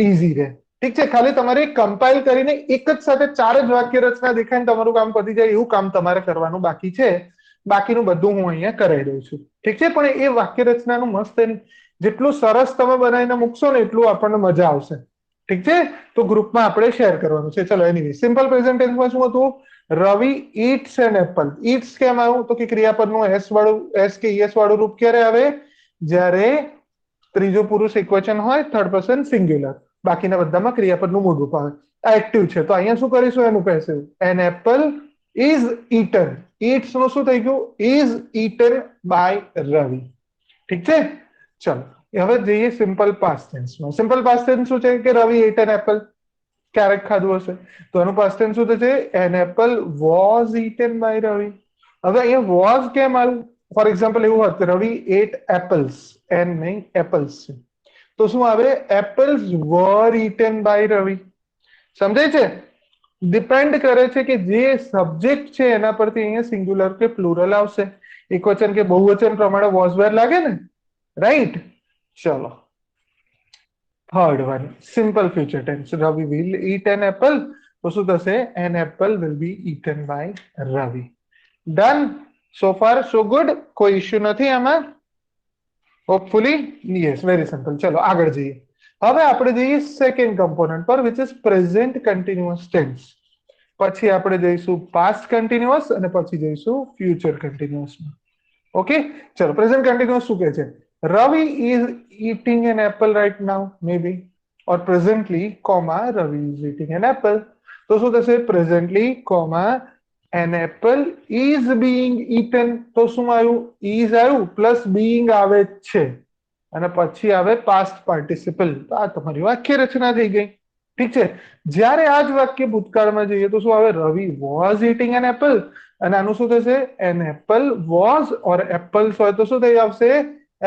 ઈઝી રહે. ઠીક છે? ખાલી તમારે કમ્પાઇલ કરીને એક જ સાથે 4 જ વાક્ય રચના દેખાય ને તમારું કામ પતી જાય એવું કામ તમારે કરવાનું બાકી છે. બાકીનું બધું હું અહીંયા કરાવી દઉં છું. ઠીક છે? પણ એ વાક્ય રચનાનું મસ્ત જેટલું સરસ તમે બનાવીને મૂકશો ને એટલું આપણને મજા આવશે. ઠીક છે? તો ગ્રુપમાં આપણે શેર કરવાનું છે. ચલો એનીવે સિમ્પલ પ્રેઝન્ટ ટેન્સમાં શું હતું? રવિ ઈટ્સ એન એપલ. ઈટ્સ કેમ આવ્યું? તો કે ક્રિયાપદનું એસ વાળું, એસ કે ઈએસ વાળું રૂપ ક્યારે આવે? જ્યારે ત્રીજો પુરુષ એકવચન હોય, થર્ડ પર્સન સિંગ્યુલર. બાકીના બધામાં ક્રિયાપદનું મૂળ રૂપ આવે. આ એક્ટિવ છે તો અહીંયા શું કરીશું? એનું passive. An apple is eaten. Its નું શું થઈ ગયું? Is eaten by Ravi. ઠીક છે? ચલો હવે જઈએ સિમ્પલ પાસ્ટ ટેન્સમાં. સિમ્પલ પાસ્ટ ટેન્સ શું છે? કે રવિ એટ એન એપલ. ક્યારેક ખાધું હશે તો એનું પાસ્ટ ટેન્સ શું થશે? An apple was eaten by Ravi. હવે અહીંયા વોઝ કેમ આવ્યું? ફોર એક્ઝામ્પલ એવું હોત રવિ એટ એપલ્સ, એન નહીં એપલ્સ છે, તો શું આવે? Apples were eaten by Ravi. સમજાય છે? ડિપેન્ડ કરે છે કે જે સબ્જેક્ટ છે એના પરથી અહીંયા સિંગ્યુલર કે પ્લુરલ આવશે. એકવચન કે બહુવચન પ્રમાણે વોઝ વેર લાગે ને, રાઈટ? ચલો third one simple future tense. Ravi will eat an apple, તો શું થશે? An apple will be eaten by Ravi. Done. So far so good. કોઈ ઇશ્યુ નથી આમાં? Hopefully yes, very simple. ચલો આગળ જઈએ. હવે આપણે જઈએ સેકન્ડ કમ્પોનન્ટ પર, which is present continuous tense. પછી આપણે જઈશું પાસ્ટ કન્ટિન્યુઅસ અને પછી જઈશું ફ્યુચર કન્ટિન્યુઅસમાં. ઓકે? ચલો પ્રેઝન્ટ કન્ટિન્યુઅસ શું કહે છે? Ravi is eating an apple right now, maybe, or presently, comma, Ravi is eating an apple. તો શું થશે? presently, comma, an apple is being eaten. તો શું આવ્યું? is આવ્યું પ્લસ being આવે છે અને પછી આવે પાસ્ટ પાર્ટિસિપલ. તો આ તમારી વાક્ય રચના થઈ ગઈ. ઠીક છે? જ્યારે આ જ વાક્ય ભૂતકાળમાં જઈએ તો શું આવે? રવિ વોઝ ઈટિંગ એન એપલ અને આનું શું થશે? An apple was or apples હોય તો શું થઈ આવશે?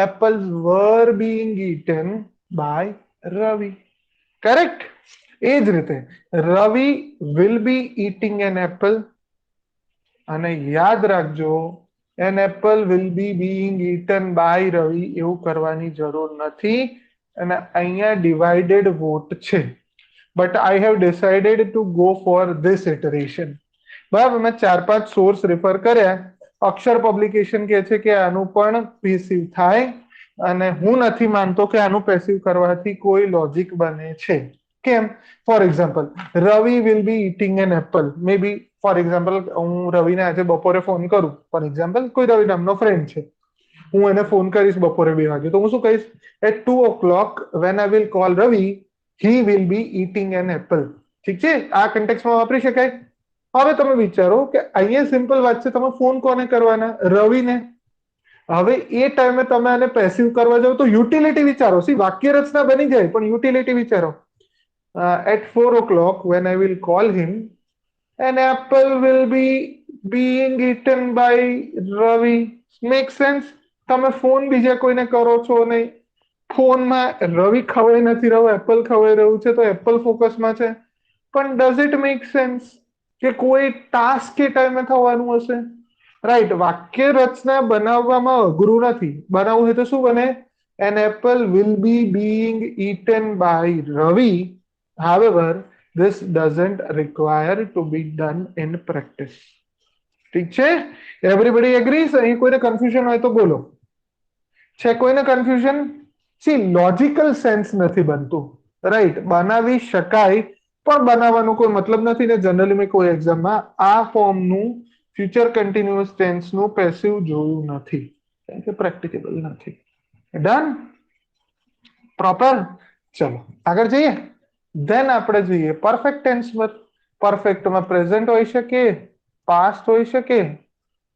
apples were being eaten by Ravi. Correct? એ જ રીતે રવિ will be eating an apple અને યાદ રાખજો an apple will be being eaten by Ravi એવું કરવાની જરૂર નથી અને અહીંયા ડિવાઇડેડ વોટ છે. But I have decided to go for this iteration. બરાબર? મેં 4-5 સોર્સ રેફર કર્યા. અક્ષર પબ્લિકેશન કહે છે કે આનું પણ પેસિવ થાય અને હું નથી માનતો કે આનું પેસિવ કરવાથી કોઈ લોજિક બને છે. કેમ? For example Ravi will be eating an apple. May be for example હું રવિને આજે બપોરે ફોન કરું, ફોર એક્ઝામ્પલ કોઈ રવિ નામનો ફ્રેન્ડ છે, હું એને ફોન કરીશ બપોરે 2 વાગે, તો હું શું કહીશ? At 2 o'clock when I will call Ravi, he will be eating an apple. ઠીક છે? આ કન્ટેક્સમાં વાપરી શકાય. હવે તમે વિચારો કે અહીંયા સિમ્પલ વાત છે, તમે ફોન કોને કરવાના? રવિને. હવે એ ટાઈમે તમે આને પેસિવ કરવા જાવ તો યુટિલિટી વિચારો. સી વાક્ય રચના બની જાય પણ યુટિલિટી વિચારો. At 4 o'clock when I will call him, an apple will be being eaten by Ravi. Make sense? તમે ફોન બીજા કોઈને કરો છો નહીં. ફોનમાં રવિ ખવાઈ નથી રહ્યો, એપલ ખવાઈ રહ્યું છે, તો એપલ ફોકસમાં છે. પણ ડઝ ઇટ મેક સેન્સ કે કોઈ ટાસ્ક કે ટાઈમે થવાનું હશે? રાઈટ? વાક્ય રચના બનાવવામાં અઘરું નથી. બનાવવું હોય તો શું બને? An apple will be being eaten by Ravi. However this doesn't require to be done in practice. ઠીક છે? એવરીબડી એગ્રીઝ? અહીં કોઈને કન્ફ્યુઝન હોય તો બોલો. છે કોઈને કન્ફ્યુઝન? સી લોજિકલ સેન્સ નથી બનતું. રાઈટ? બનાવી શકાય પણ બનાવવાનો કોઈ મતલબ નથી ને જનરલી મેં કોઈ એક્ઝામમાં આ ફોર્મનું ફ્યુચર કન્ટિન્યુઅસ ટેન્સનું પેસિવ જોયું નથી, કારણ કે પ્રેક્ટિકેબલ નથી. ડન? પ્રોપર? ચલો આગળ જઈએ. ધેન આપણે જોઈએ પરફેક્ટ ટેન્સ પર. પરફેક્ટમાં પ્રેઝન્ટ હોઈ શકે, પાસ્ટ હોઈ શકે,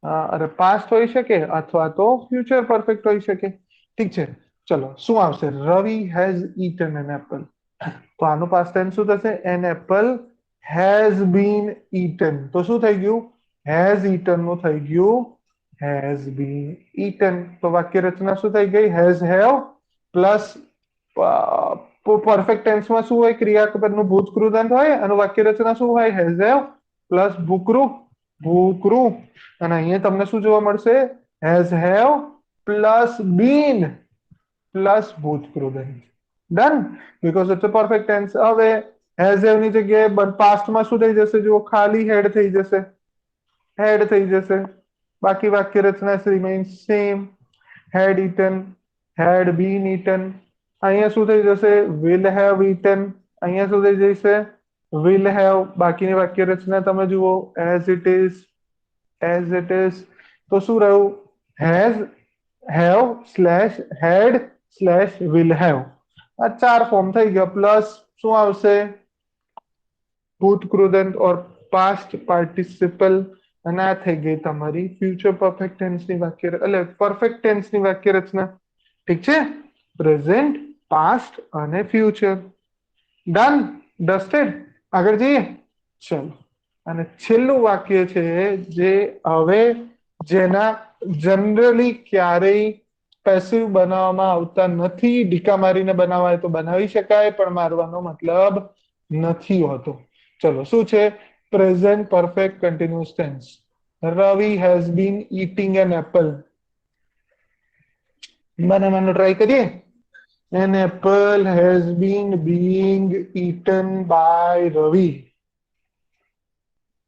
અરે પાસ્ટ હોઈ શકે અથવા તો ફ્યુચર પરફેક્ટ હોઈ શકે. ઠીક છે. ચલો શું આવશે? રવિ હેઝ ઈટન એન એપલ. તો આનું પાસ્ટ ટેન્સ શું થશે? An Apple has been eaten. તો શું થઈ ગયું? હેઝ ઈટન નું થઈ ગયું હેઝ બીન ઈટન. તો વાક્ય રચના શું થઈ ગઈ? હેઝ હેવ પ્લસ પરફેક્ટ ટેન્સમાં શું હોય? ક્રિયાપદનું ભૂતકૃદંત હોય અને વાક્ય રચના શું હોય? હેઝ હેવ પ્લસ ભૂકૃ ભૂકૃ. અને અહીંયા તમને શું જોવા મળશે? Has have plus been plus ભૂતકૃદંત. Done, because it's a perfect tense. હવે હેઝ હેવ ની જગ્યાએ પાસ્ટમાં શું થઈ જશે? જુઓ, ખાલી હેડ થઈ જશે. હેડ થઈ જશે. બાકી વાક્ય રચના remains same. Had eaten, had been eaten. અહીંયા શું થઈ જશે? Will have eaten. અહીંયા શું થઈ જશે? Will have. બાકીની વાક્ય રચના તમે જુઓ, as it is, as it is. તો શું રહ્યું? Has have slash had slash will have. આ 4 ફોર્મ થઈ ગયા. પ્લસ શું આવશે? ભૂતકૃદંત ઓર પાસ્ટ પાર્ટિસિપલ. અને આ થઈ ગઈ તમારી ફ્યુચર પરફેક્ટ ટેન્સની વાક્ય એટલે પરફેક્ટ ટેન્સની વાક્ય રચના. ઠીક છે. પ્રેઝન્ટ, પાસ્ટ અને ફ્યુચર. ડન, ડસ્ટેડ. આગળ જઈએ. ચલો, અને છેલ્લું વાક્ય છે જે હવે જેના જનરલી ક્યારેય પેસિવ બનાવવામાં આવતા નથી. ઢીકા મારીને બનાવાય તો બનાવી શકાય, પણ મારવાનો મતલબ નથી હોતો. ચલો શું છે? Present perfect continuous tense. Ravi has been eating an apple. બનાવવાનો ટ્રાય કરીએ. An apple has been being eaten by Ravi.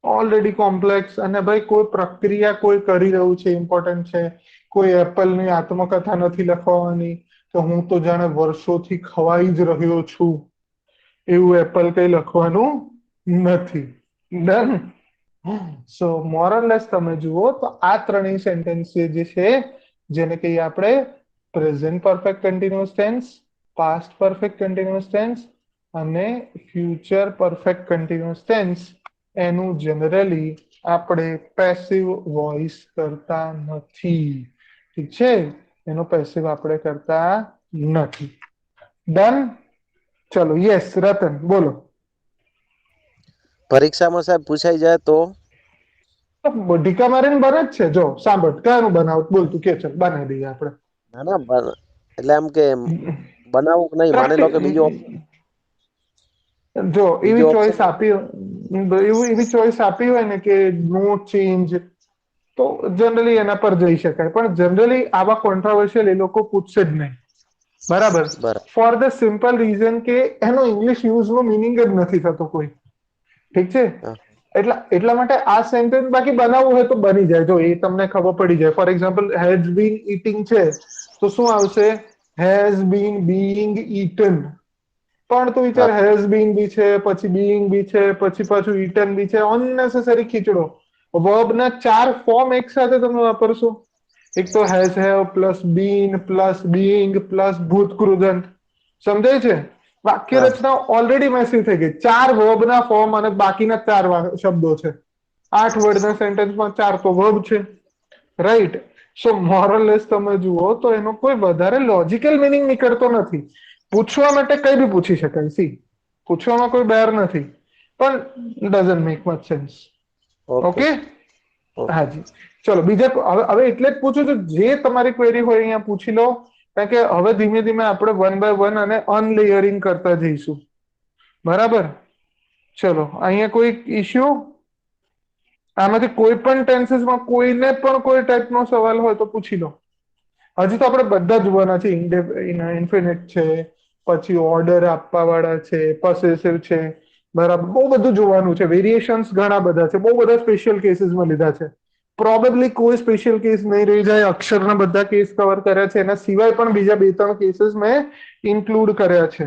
Already complex. અને ભાઈ કોઈ પ્રક્રિયા કોઈ કરી રહ્યું છે, ઇમ્પોર્ટન્ટ છે. કોઈ એપલની આત્મકથા નથી લખવાની કે હું તો જાણે વર્ષોથી ખવાઈ જ રહ્યો છું, એવું એપલ કઈ લખવાનું નથી. ડન. સો મોરલેસ તમે જુઓ તો આ ત્રણેય સેન્ટેન્સ જે છે જેને કહીએ આપણે present perfect continuous tense, past perfect continuous tense અને ફ્યુચર પરફેક્ટ કન્ટિન્યુઅસ ટેન્સ, એનું જનરલી આપણે પેસિવ વોઇસ કરતા નથી. ઠીક છે. એનો પેસિવ આપણે કરતા નથી. ડન. ચલો યસ રતન બોલો. પરીક્ષામાં સાહેબ પૂછાઈ જાય તો? ઢીકા મારીને બને જ છે. જો સાંભળ, કયાનું બનાવ બોલતું કે છે, બનાવી દઈએ આપણે. ના ના એટલે એમ કે બનાવું કે નહીં, માની લો કે બીજો જો એવી ચોઈસ ઓપ્શન. આપી, એવી ચોઈસ આપી હોય ને કે નો ચેન્જ, તો જનરલી એના પર જઈ શકાય. પણ જનરલી આવા કોન્ટ્રોવર્શિયલ એ લોકો પૂછશે જ નહીં. બરાબર. બરાબર. ફોર ધ સિમ્પલ રીઝન કે એનો ઇંગ્લિશ યુઝનો મિનિંગ જ નથી થતો કોઈ. ઠીક છે. હા. એટલા માટે આ સેન્ટેન્સ બાકી બનાવવું હોય તો બની જાય. જો એ તમને ખબર પડી જાય. For example has been eating છે તો શું આવશે? Has been being eaten. પણ તું વિચાર, હેઝ બીન બી છે, પછી બીઈંગ બી છે, પછી પાછું ઈટન બી છે. અનનેસેસરી ખીચડો. વર્બના 4 ફોર્મ એક સાથે તમે વાપરશો. એક તો has have plus been plus being plus ભૂતકૃદંત. સમજાય છે? વાક્ય હા. રચના ઓલરેડી મેસિવ થઈ ગઈ. 4 વર્બના ફોર્મ અને બાકીના 4 શબ્દો છે. 8 વર્ડના સેન્ટેન્સમાં 4 તો વર્બ છે. રાઈટ. સો મોરલેસ તમે જુઓ તો એનો કોઈ વધારે લોજિકલ મિનિંગ નીકળતો નથી. પૂછવા માટે કઈ બી પૂછી શકાય. સી, પૂછવામાં કોઈ બેર નથી, પણ doesn't make much sense. Okay. Okay. હાજી. ચલો બીજા હવે એટલે જ પૂછું છું, જે તમારી ક્વેરી હોય અહીંયા પૂછી લો. કારણ કે હવે ધીમે ધીમે આપણે 1 બાય 1 અને અનલેયરિંગ કરતા જઈશું. બરાબર. ચલો અહીંયા કોઈ ઇશ્યુ? આમાંથી કોઈ પણ ટેન્સીસમાં કોઈને પણ કોઈ ટાઈપનો સવાલ હોય તો પૂછી લો. હજી તો આપણે બધા જોવાના છે. ઇન્ફિનિટ છે, પછી ઓર્ડર આપવા વાળા છે, પોસેસિવ છે. બરાબર. બહુ બધું જોવાનું છે. વેરિએશન્સ ઘણા બધા છે. બહુ બધા સ્પેશિયલ કેસીસમાં લીધા છે. પ્રોબેબલી કોઈ સ્પેશિયલ કેસ નહીં રહી જાય. અક્ષરના બધા કેસ કવર કર્યા છે. એના સિવાય પણ બીજા 2-3 કેસીસ મેં ઇન્ક્લુડ કર્યા છે.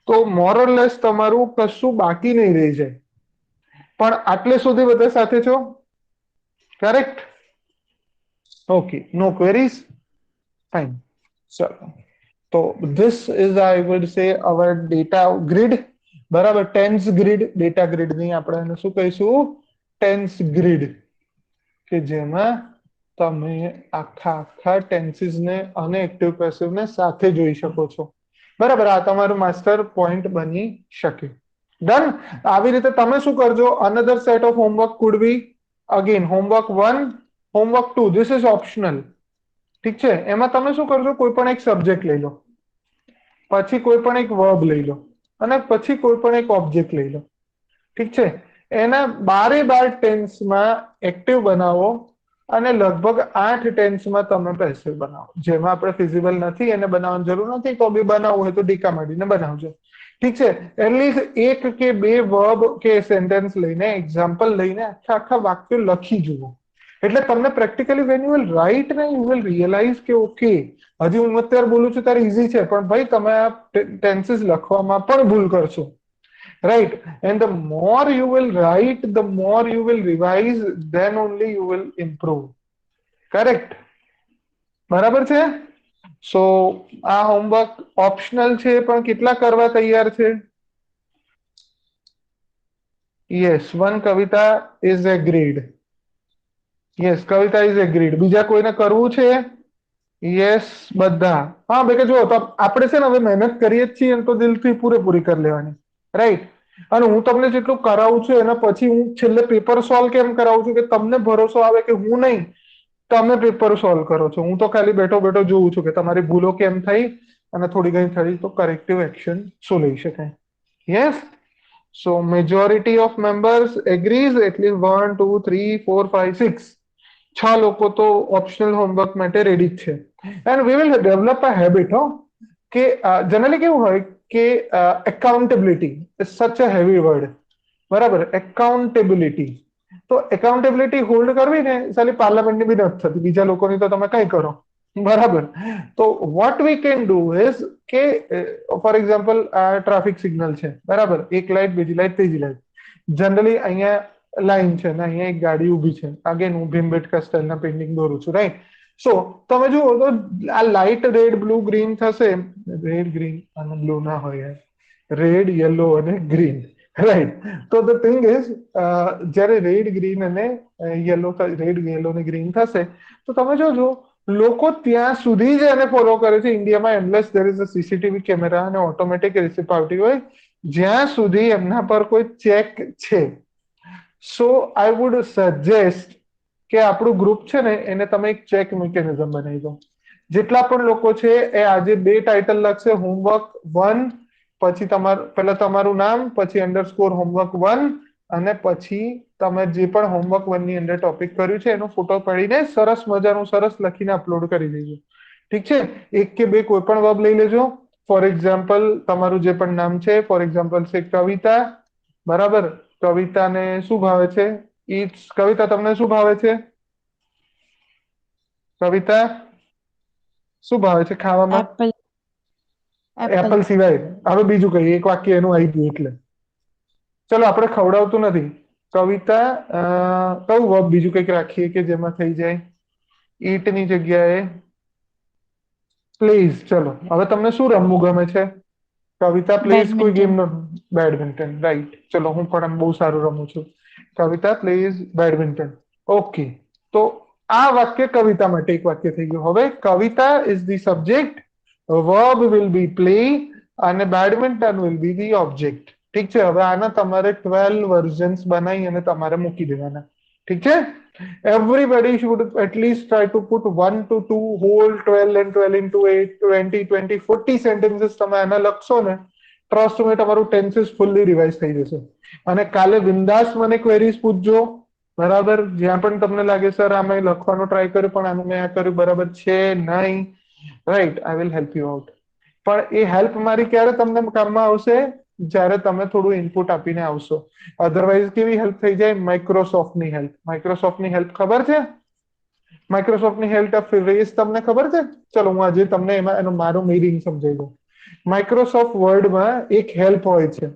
તો મોરલેસ તમારું કશું બાકી નહીં રહી જાય. પણ આટલે સુધી બધા સાથે છો? Correct? Okay. No queries? Fine. ચલો તો this is I would say our data grid, બરાબર. ટેન્સ ગ્રીડ, ડેટા ગ્રીડ ની આપણે એને શું કહીશું? ટેન્સ ગ્રીડ, કે જેમાં તમે આખા ટેન્સીસ ને અને એક્ટિવ પેસિવ ને સાથે જોઈ શકો છો, બરાબર. આ તમારું માસ્ટર પોઈન્ટ બની શકે. ડન. આવી રીતે તમે શું કરજો, another set of homework food B again homework 1, homework 2, this is optional. ઠીક છે. એમાં તમે શું કરજો, કોઈ પણ એક સબ્જેક્ટ લઈ લો, પછી કોઈ પણ એક વર્બ લઈ લો, અને પછી કોઈ પણ એક ઓબ્જેક્ટ લઈ લો. ઠીક છે. એના 12 ટેન્સમાં એક્ટિવ બનાવો અને લગભગ 8 ટેન્સમાં તમે પેસિવ બનાવો. જેમાં આપણે ફિઝિબલ નથી એને બનાવવાની જરૂર નથી, તો બી બનાવવું હોય તો ડીકા માંડીને બનાવજો. ઠીક છે. એટલીસ્ટ એક કે બે વર્બ કે સેન્ટેન્સ લઈને, એક્ઝામ્પલ લઈને આખા વાક્યો લખી જુઓ. એટલે તમને practically when you will right ને યુ વિલ રિયલાઇઝ કે ઓકે, હજી હું અત્યારે બોલું છું ત્યારે ઇઝી છે, પણ ભાઈ તમે આ ટેન્સીસ લખવામાં પણ ભૂલ કરશો. Right. And the more you will write, the more you will revise, then only you will improve. Correct. બરાબર છે. સો આ હોમવર્ક ઓપ્શનલ છે, પણ કેટલા કરવા તૈયાર છે? Yes, one Kavita is agreed. Yes, Kavita is agreed. બીજા કોઈને કરવું છે? યસ, બધા. હા બે કે જો તો આપણે છે ને હવે મહેનત કરીએ જ છીએ તો દિલથી પૂરેપૂરી કરી લેવાની. રાઈટ. અને હું તમને જેટલું કરાવું છું એના પછી હું છેલ્લે પેપર સોલ્વ કેમ કરાવું છું, કે તમને ભરોસો આવે કે હું નહીં, તમે પેપર સોલ્વ કરો છો. હું તો ખાલી બેઠો બેઠો જોઉં છું કે તમારી ભૂલો કેમ થઈ, અને થોડી ઘણી થઈ તો કરેક્ટિવ એક્શન શું લઈ શકાય. Yes. So majority of members agrees, એટલે 1 2 3 4 5 6, 6 લોકો તો ઓપ્શનલ હોમવર્ક માટે રેડી જ છે. And we will develop a habit, હો, કે જનરલી કેવું હોય કે એકાઉન્ટેબિલિટી ઇઝ સચ અ હેવી વર્ડ, બરાબર. એકાઉન્ટેબિલિટી, તો એકાઉન્ટેબિલિટી હોલ્ડ કરવી ને સાલી પાર્લામેન્ટની બી નથી થતી, બીજા લોકોની તો તમે કઈ કરો, બરાબર. તો what we can do is કે ફોર એક્ઝામ્પલ આ ટ્રાફિક સિગ્નલ છે, બરાબર. એક લાઈટ, બીજી લાઈટ, ત્રીજી લાઈટ. જનરલી અહીંયા લાઈન છે ને અહીંયા એક ગાડી ઊભી છે. અગેન હું ભીમબેટકા સ્ટાઇલના પેઇન્ટિંગ દોરું છું, રાઈટ. સો તમે જુઓ તો આ લાઈટ રેડ બ્લુ ગ્રીન થશે. રેડ ગ્રીન અને બ્લુ ના હોય, રેડ યલો અને ગ્રીન, રાઈટ. તો ધ થિંગ ઇઝ જ્યારે રેડ ગ્રીન અને યલો, રેડ યલો અને ગ્રીન થશે તો તમે જોજો લોકો ત્યાં સુધી જ એને ફોલો કરે છે ઇન્ડિયામાં, unless there is a CCTV camera અને ઓટોમેટિક રિસિપ્ટ આવતી હોય, જ્યાં સુધી એમના પર કોઈ ચેક છે. સો આઈ વુડ સજેસ્ટ કે આપણું ગ્રુપ છે ને એને તમે એક ચેક મિકેનિઝમ બનાવી દો. જેટલા પણ લોકો છે એ આજે 2 ટાઇટલ લખશે, હોમવર્ક 1, પછી પહેલા તમારું નામ, પછી અંડરસ્કોર હોમવર્ક 1, અને પછી તમે જે પણ હોમવર્ક 1 ની અંદર ટોપિક કર્યું છે એનો ફોટો પાડીને સરસ મજાનું સરસ લખીને અપલોડ કરી દેજો. ઠીક છે. એક કે બે કોઈ પણ વર્બ લઈ લેજો. ફોર એક્ઝામ્પલ તમારું જે પણ નામ છે, ફોર એક્ઝામ્પલ છે કવિતા, બરાબર. કવિતાને શું ભાવે છે? કવિતા તમને શું ભાવે છે? કવિતા શું ભાવે છે ખાવામાં? એપલ. એપલ. એપલ સિવાય હવે બીજું કઈ એક વાક્ય એનું આવી ગયું એટલે ચલો આપણે ખવડાવતું નથી. કવિતા કયું વર્બ બીજું કંઈક રાખીએ કે જેમાં થઈ જાય? ઈટની જગ્યાએ પ્લીઝ. ચલો હવે તમને શું રમવું ગમે છે? કવિતા પ્લીઝ કોઈ ગેમ નો. Badminton, right. ચલો હું પણ આમ બહુ સારું રમું છું. Kavita please badminton. ઓકે. તો આ વાક્ય કવિતા માટે એક વાક્ય થઈ ગયું. હવે Kavita is the subject, verb will be play, અને badminton will be the object. ઠીક છે. હવે આના તમારે 12 વર્ઝન્સ બનાવી અને તમારે મૂકી દેવાના. ઠીક છે. Everybody should at least try to put 1 to 2 whole 12 and 12 into 8, 20, 20, 40 sentences તમે આના લખશો ને, ટ્રસ્ટ મે તમારું ટેન્સીસ ફૂલ્લી રિવાઇઝ થઈ જશે. અને કાલે બિંદાસ મને ક્વેરીઝ પૂછજો, બરાબર. જ્યાં પણ તમને લાગે સર આ મેં લખવાનો ટ્રાય કર્યો પણ આનું મેં આ કર્યું બરાબર છે નહીં, right, I will help you out. પણ એ હેલ્પ મારી ક્યારે તમને કામમાં આવશે? જ્યારે તમે થોડું ઇનપુટ આપીને આવશો. અધરવાઇઝ કેવી હેલ્પ થઈ જાય? માઇક્રોસોફ્ટની હેલ્પ. માઇક્રોસોફ્ટની હેલ્પ ખબર છે? માઇક્રોસોફ્ટની હેલ્પ ફેસ તમને ખબર છે? ચલો હું આજે તમને એમાં એનો મારો મીનિંગ સમજાવી દઉં. માઇક્રોસોફ્ટ વર્ડમાં એક હેલ્પ હોય છે,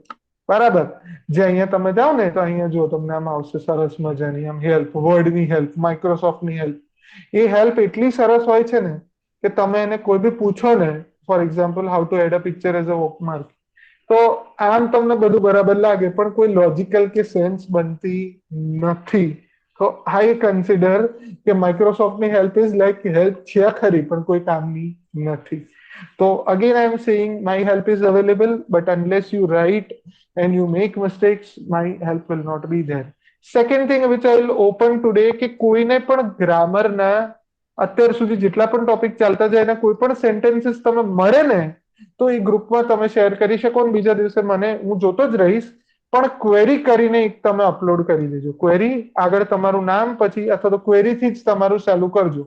બરાબર. જે અહીંયા તમે જાઓ ને તો અહીંયા જો તમને આમ આવશે સરસ મજાની આમ હેલ્પ, વર્ડની હેલ્પ, માઇક્રોસોફ્ટની હેલ્પ. એ હેલ્પ એટલી સરસ હોય છે ને કે તમે એને કોઈ બી પૂછો ને for example how to add a picture as a bookmark. તો આમ તમને બધું બરાબર લાગે પણ કોઈ લોજિકલ કે સેન્સ બનતી નથી. તો આઈ કન્સિડર કે માઇક્રોસોફ્ટની હેલ્પ ઇઝ લાઈક હેલ્પ છે ખરી પણ કોઈ કામની નથી. તો again I am saying my help is available but unless you write and you make mistakes, my help will not be there. Second thing which I will open today કે કોઈને પણ ગ્રામરના અત્યાર સુધી જેટલા પણ ટોપિક ચાલતા જાય એના કોઈ પણ સેન્ટેન્સીસ તમે મળે ને તો એ ગ્રુપમાં તમે શેર કરી શકો ને બીજા દિવસે મને હું જોતો જ રહીશ પણ ક્વેરી કરીને એક તમે અપલોડ કરી દેજો. ક્વેરી આગળ તમારું નામ પછી અથવા તો ક્વેરીથી જ તમારું ચાલુ કરજો.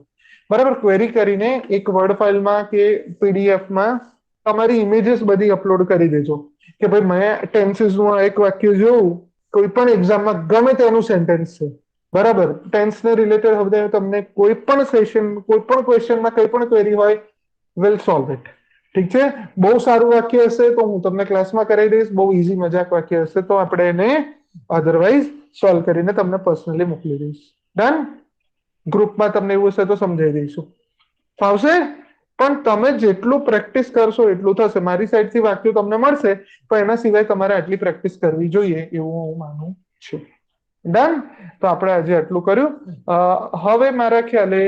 બરાબર, ક્વેરી કરીને એક વર્ડ ફાઇલમાં કે પીડીએફમાં તમારી ઇમેજીસ બધી અપલોડ કરી દેજો કે ભાઈ મેં ટેન્સીસનું એક વાક્ય જોયું કોઈ પણ એક્ઝામમાં ગમે તેનું સેન્ટેન્સ છે. બરાબર, ટેન્સને રિલેટેડ હવે તમને કોઈ પણ સેશન કોઈ પણ ક્વેશ્ચનમાં કંઈ પણ ક્વેરી હોય વિલ સોલ્વ ઇટ. ઠીક છે, બહુ સારું વાક્ય હશે તો હું તમને ક્લાસમાં કરાવી દઈશ, બહુ ઈઝી મજાક વાક્ય હશે તો આપણે એને અધરવાઇઝ સોલ્વ કરીને તમને પર્સનલી મોકલી દઈશ. ડન, ગ્રુપમાં તમને એવું હશે તો સમજાવી દઈશું. ફાવશે? પણ તમે જેટલું પ્રેક્ટિસ કરશો એટલું થશે. મારી સાઈડથી વાક્યો તમને મળશે પણ એના સિવાય તમારે આટલી પ્રેક્ટિસ કરવી જોઈએ એવું હું માનું છું. ડન, તો આપણે આજે આટલું કર્યું. હવે મારા ખ્યાલે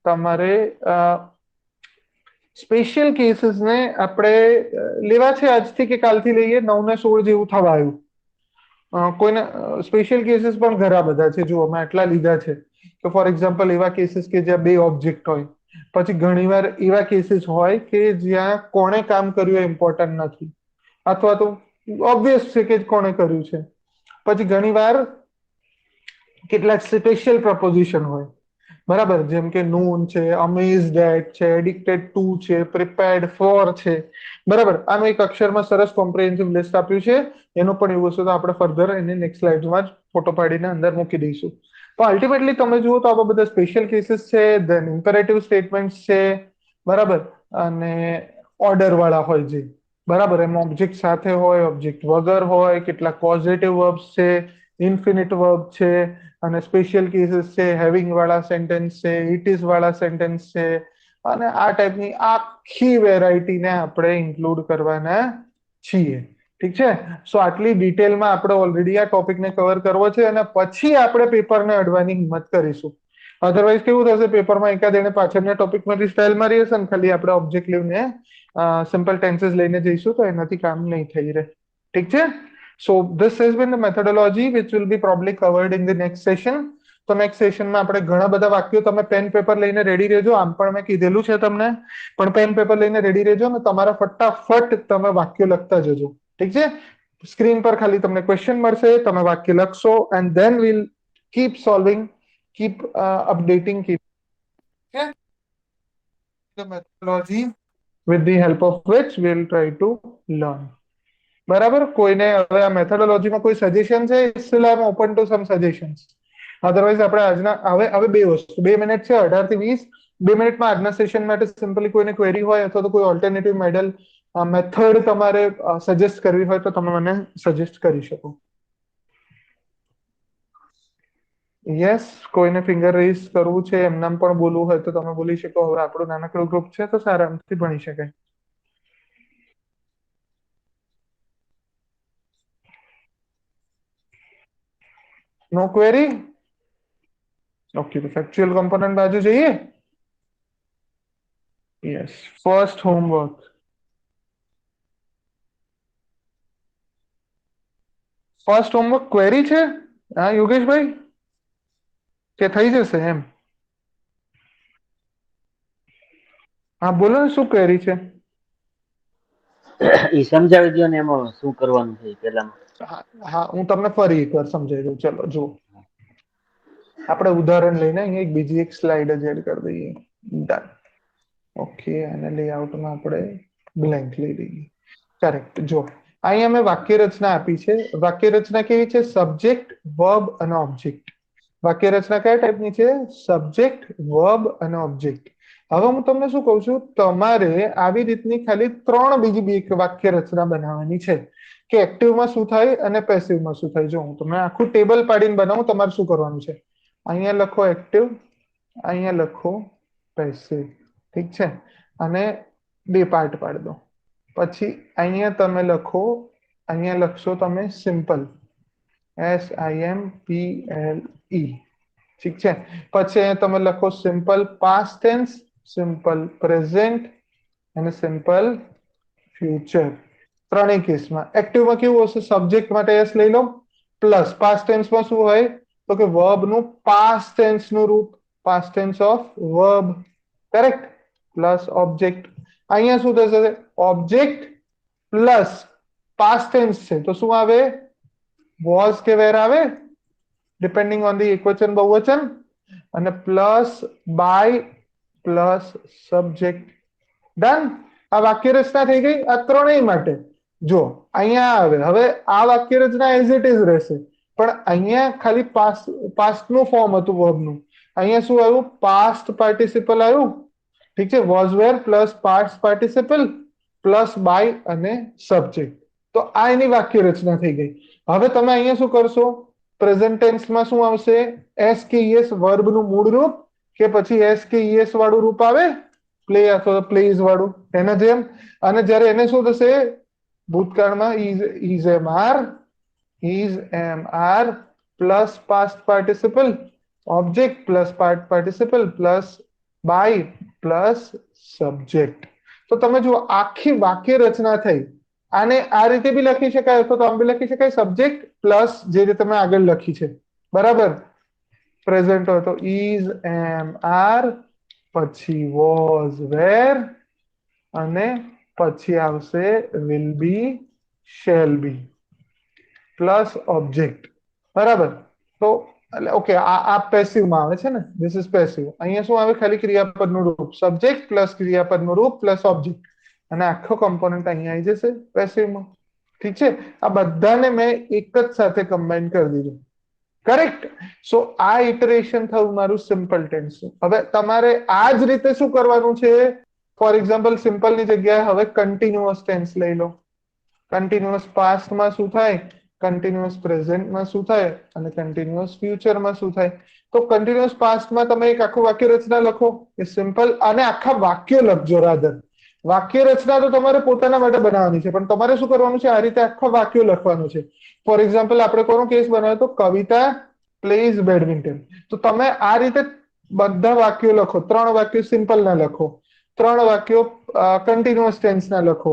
તમારે સ્પેશિયલ કેસીસને આપણે લેવા છે આજથી કે કાલથી લઈએ. 9 ને 16 જેવું થવા આવ્યું. કોઈને સ્પેશિયલ કેસીસ પણ ઘણા બધા છે. જુઓ મેં આટલા લીધા છે કે ફોર એક્ઝામ્પલ એવા કેસીસ કે જ્યાં બે ઓબ્જેક્ટ હોય, પછી ઘણીવાર એવા કેસીસ હોય કે જ્યાં કોણે કામ કર્યું એ ઇમ્પોર્ટન્ટ નથી અથવા તો ઓબ્વિયસ છે કે કોણે કર્યું છે. પછી ઘણીવાર કેટલાક સ્પેશિયલ પ્રપોઝિશન હોય. બરાબર, જેમ કે નૂન છે, અમેઝડ એટ છે, એડિક્ટેડ ટુ છે, પ્રિપેર્ડ ફોર છે. બરાબર, આનું એક અક્ષરમાં સરસ કોમ્પ્રિહેન્સિવ લિસ્ટ આપ્યું છે. એનું પણ એવું હશે તો આપણે ફર્ધર એને નેક્સ્ટ સ્લાઇડમાં જ ફોટો પાડીને અંદર મૂકી દઈશું. તો અલ્ટિમેટલી તમે જુઓ તો આવા બધા સ્પેશિયલ કેસીસ છે, ધેન ઇમ્પેરેટિવ સ્ટેટમેન્ટ્સ છે. બરાબર, અને ઓર્ડર વાળા હોય જે બરાબર એમ ઓબ્જેક્ટ સાથે હોય, ઓબ્જેક્ટ વગર હોય, કેટલાક પોઝિટિવ વર્બ્સ છે, ઇન્ફિનિટ વર્બ છે, અને સ્પેશિયલ કેસીસ છે, હેવિંગ વાળા સેન્ટેન્સ છે, ઇટ ઇઝ વાળા સેન્ટેન્સ છે. અને આ ટાઈપની આખી વેરાયટીને આપણે ઇન્ક્લુડ કરવાના છીએ. ઠીક છે, સો આટલી ડિટેલમાં આપણે ઓલરેડી આ ટોપિકને કવર કરવો છે અને પછી આપણે પેપરને અડવાની હિંમત કરીશું. અધરવાઇઝ કેવું થશે, પેપરમાં એકાદ એને પાછળના ટોપિકમાંથી સ્ટાઇલ મારી હશે ને ખાલી આપણે ઓબ્જેક્ટ લઈને સિમ્પલ ટેન્સીસ લઈને જઈશું તો એનાથી કામ નહીં થઈ રહે. ઠીક છે, so this has been the methodology which will be probably covered in the next session. તો નેક્સ્ટ સેશનમાં આપણે ઘણા બધા વાક્યો, તમે પેન પેપર લઈને રેડી રહેજો. આમ પણ મેં કીધેલું છે તમને, પણ પેન પેપર લઈને રેડી રહેજો ને તમારા ફટાફટ તમે વાક્યો લખતા જજો. ઠીક છે, સ્ક્રીન પર ખાલી તમને ક્વેશ્ચન મળશે, તમે વાક્ય લખશો and then will keep solving, keep updating, keep the methodology with the help of which we will try to learn. બરાબર, કોઈને હવે આ મેથોડોલોજીમાં કોઈ સજેશન છે? Still I am open to some suggestions. Otherwise આપણે આજના હવે બે વસ્તુ, 2 મિનિટ છે, 18 થી 20, 2 મિનિટમાં આજના સેશન માટે સિમ્પલી કોઈને ક્વેરી હોય અથવા તો કોઈ ઓલ્ટરનેટિવ મેથડ તમારે સજેસ્ટ કરવી હોય તો તમે મને સજેસ્ટ કરી શકો. યસ, કોઈને ફિંગર રેઝ કરવું છે, એમનામ પણ બોલવું હોય તો તમે બોલી શકો. હવે આપણું નાનકડું ગ્રુપ છે તો સારામથી ભણી શકાય. નો ક્વેરી? ઓકે, તો ફેક્ચ્યુઅલ કમ્પોનન્ટ બાજુ જઈએ. Yes, first homework. First homework query છે? હા યોગેશભાઈ, કે થઈ જશે એમ? હા બોલો ને, શું ક્વેરી છે? ઈ સમજાવી દો ને એમાં શું કરવાનું છે પેલામાં. હા, હું તમને ફરી એકવાર સમજાવી દઉં. ચલો જુઓ, આપણે ઉદાહરણ લઈને અહીંયા બીજી એક સ્લાઇડ જ એડ કરી દઈએ. ડન. ઓકે, અને લેઆઉટમાં આપણે બ્લેન્ક લઈ લઈએ. કરેક્ટ. જો અહીંયા મેં વાક્ય રચના આપી છે. વાક્ય રચના કેવી છે? સબ્જેક્ટ, વર્બ અને ઓબ્જેક્ટ. વાક્ય રચના કયા ટાઈપની છે? સબ્જેક્ટ, વર્બ અને ઓબ્જેક્ટ. હવે હું તમને શું કહું છું, તમારે આવી રીતની ખાલી 3 બીજી વાક્ય રચના બનાવવાની છે કે એક્ટિવમાં શું થાય અને પેસિવમાં શું થાય. જો હું તમને આખું ટેબલ પાડીને બનાવું, તમારે શું કરવાનું છે, અહીંયા લખો એક્ટિવ, અહીંયા લખો પેસિવ. ઠીક છે, અને બે પાર્ટ પાડી દો. પછી અહીંયા તમે લખો, અહીંયા લખશો તમે સિમ્પલ, SIMPLE. ઠીક છે. પછી અહીંયા તમે લખો simple past tense, simple present અને સિમ્પલ ફ્યુચર. ત્રણેય કેસમાં એક્ટિવમાં કેવું હશે? સબ્જેક્ટ માટે એસ લઈ લો, પ્લસ પાસ્ટ ટેન્સમાં શું હોય તો કે વર્બ નું પાસ્ટ ટેન્સ નું રૂપ, past tense of verb, correct, plus object. અહીંયા શું થશે? ઓબ્જેક્ટ પ્લસ પાસ્ટ ટેન્સ છે તો શું આવે? વોઝ કે વેર આવે, ડિપેન્ડિંગ ઓન ધી એકવચન બહુવચન, અને plus by plus subject. Done. આ વાક્ય રચના થઈ ગઈ આ ત્રણેય માટે. જો અહીંયા આવે, હવે આ વાક્ય રચના એઝ ઇટ ઇઝ રહેશે, પણ અહીંયા ખાલી પાસ્ટ નું ફોર્મ હતું વર્બનું. અહીંયા શું આવ્યું? પાસ્ટ પાર્ટિસિપલ આવ્યું. ઠીક છે. Was were plus past participle plus by અને સબ્જેક્ટ. તો આ એની વાક્ય રચના થઈ ગઈ. હવે તમે અહીંયા શું કરશો? પ્રેઝન્ટ ટેન્સમાં શું આવશે? એસ કે ઈએસ વર્બ નું મૂળ રૂપ, કે પછી એસ કે ઈએસ વાળું રૂપ આવે, પ્લે અથવા પ્લેઝ વાળું, એના જેમ. અને જ્યારે એને શું થશે? ભૂતકાળમાં is am are plus past participle, object plus participle plus by plus subject. તો તમે જુઓ આખી વાક્ય રચના થઈ. આને આ રીતે બી લખી શકાય અથવા તો આમ બી લખી શકાય, સબ્જેક્ટ પ્લસ જે રીતે મેં આગળ લખી છે, બરાબર. પ્રેઝન્ટ હોય તો ઇઝ એમ આર, પછી વોઝ વેર, અને પછી આવશે will be shall be plus object, બરાબર. તો ઓકે, આ પેસિવમાં આવે છે ને, ધીસ ઇઝ પેસિવ. અહીંયા શું આવે? ખાલી ક્રિયાપદનું રૂપ, સબ્જેક્ટ પ્લસ ક્રિયાપદનું રૂપ પ્લસ ઓબ્જેક્ટ, અને આખો કમ્પોનન્ટ અહીંયા આવી જશે પેસિવમાં. ઠીક છે. આ બધાને મેં એક જ સાથે કમ્બાઈન કરી દીધું, કરેક્ટ. સો આ ઇટરેશન થયું મારું સિમ્પલ ટેન્સ. હવે તમારે આ જ રીતે શું કરવાનું છે? ફોર એક્ઝામ્પલ સિમ્પલની જગ્યાએ હવે કન્ટિન્યુઅસ ટેન્સ લઈ લો. કન્ટિન્યુઅસ પાસ્ટમાં શું થાય, કન્ટિન્યુઅસ પ્રેઝન્ટમાં શું થાય, અને કન્ટિન્યુઅસ ફ્યુચરમાં શું થાય. તો કન્ટિન્યુઅસ પાસ્ટમાં તમે એક આખું વાક્ય રચના લખો, એ સિમ્પલ, અને આખા વાક્ય લખજો. રાધર વાક્ય રચના તો તમારે પોતાના માટે બનાવવાની છે, પણ તમારે શું કરવાનું છે? આ રીતે આખા વાક્યો લખવાનું છે. ફોર એક્ઝામ્પલ આપણે કોનો કેસ બનાવ્યો તો કવિતા પ્લેઝ બેડમિન્ટન. તો તમે આ રીતે બધા વાક્યો લખો. 3 વાક્યો સિમ્પલ ના લખો, 3 વાક્યો કન્ટિન્યુઅસ ટેન્સ ના લખો,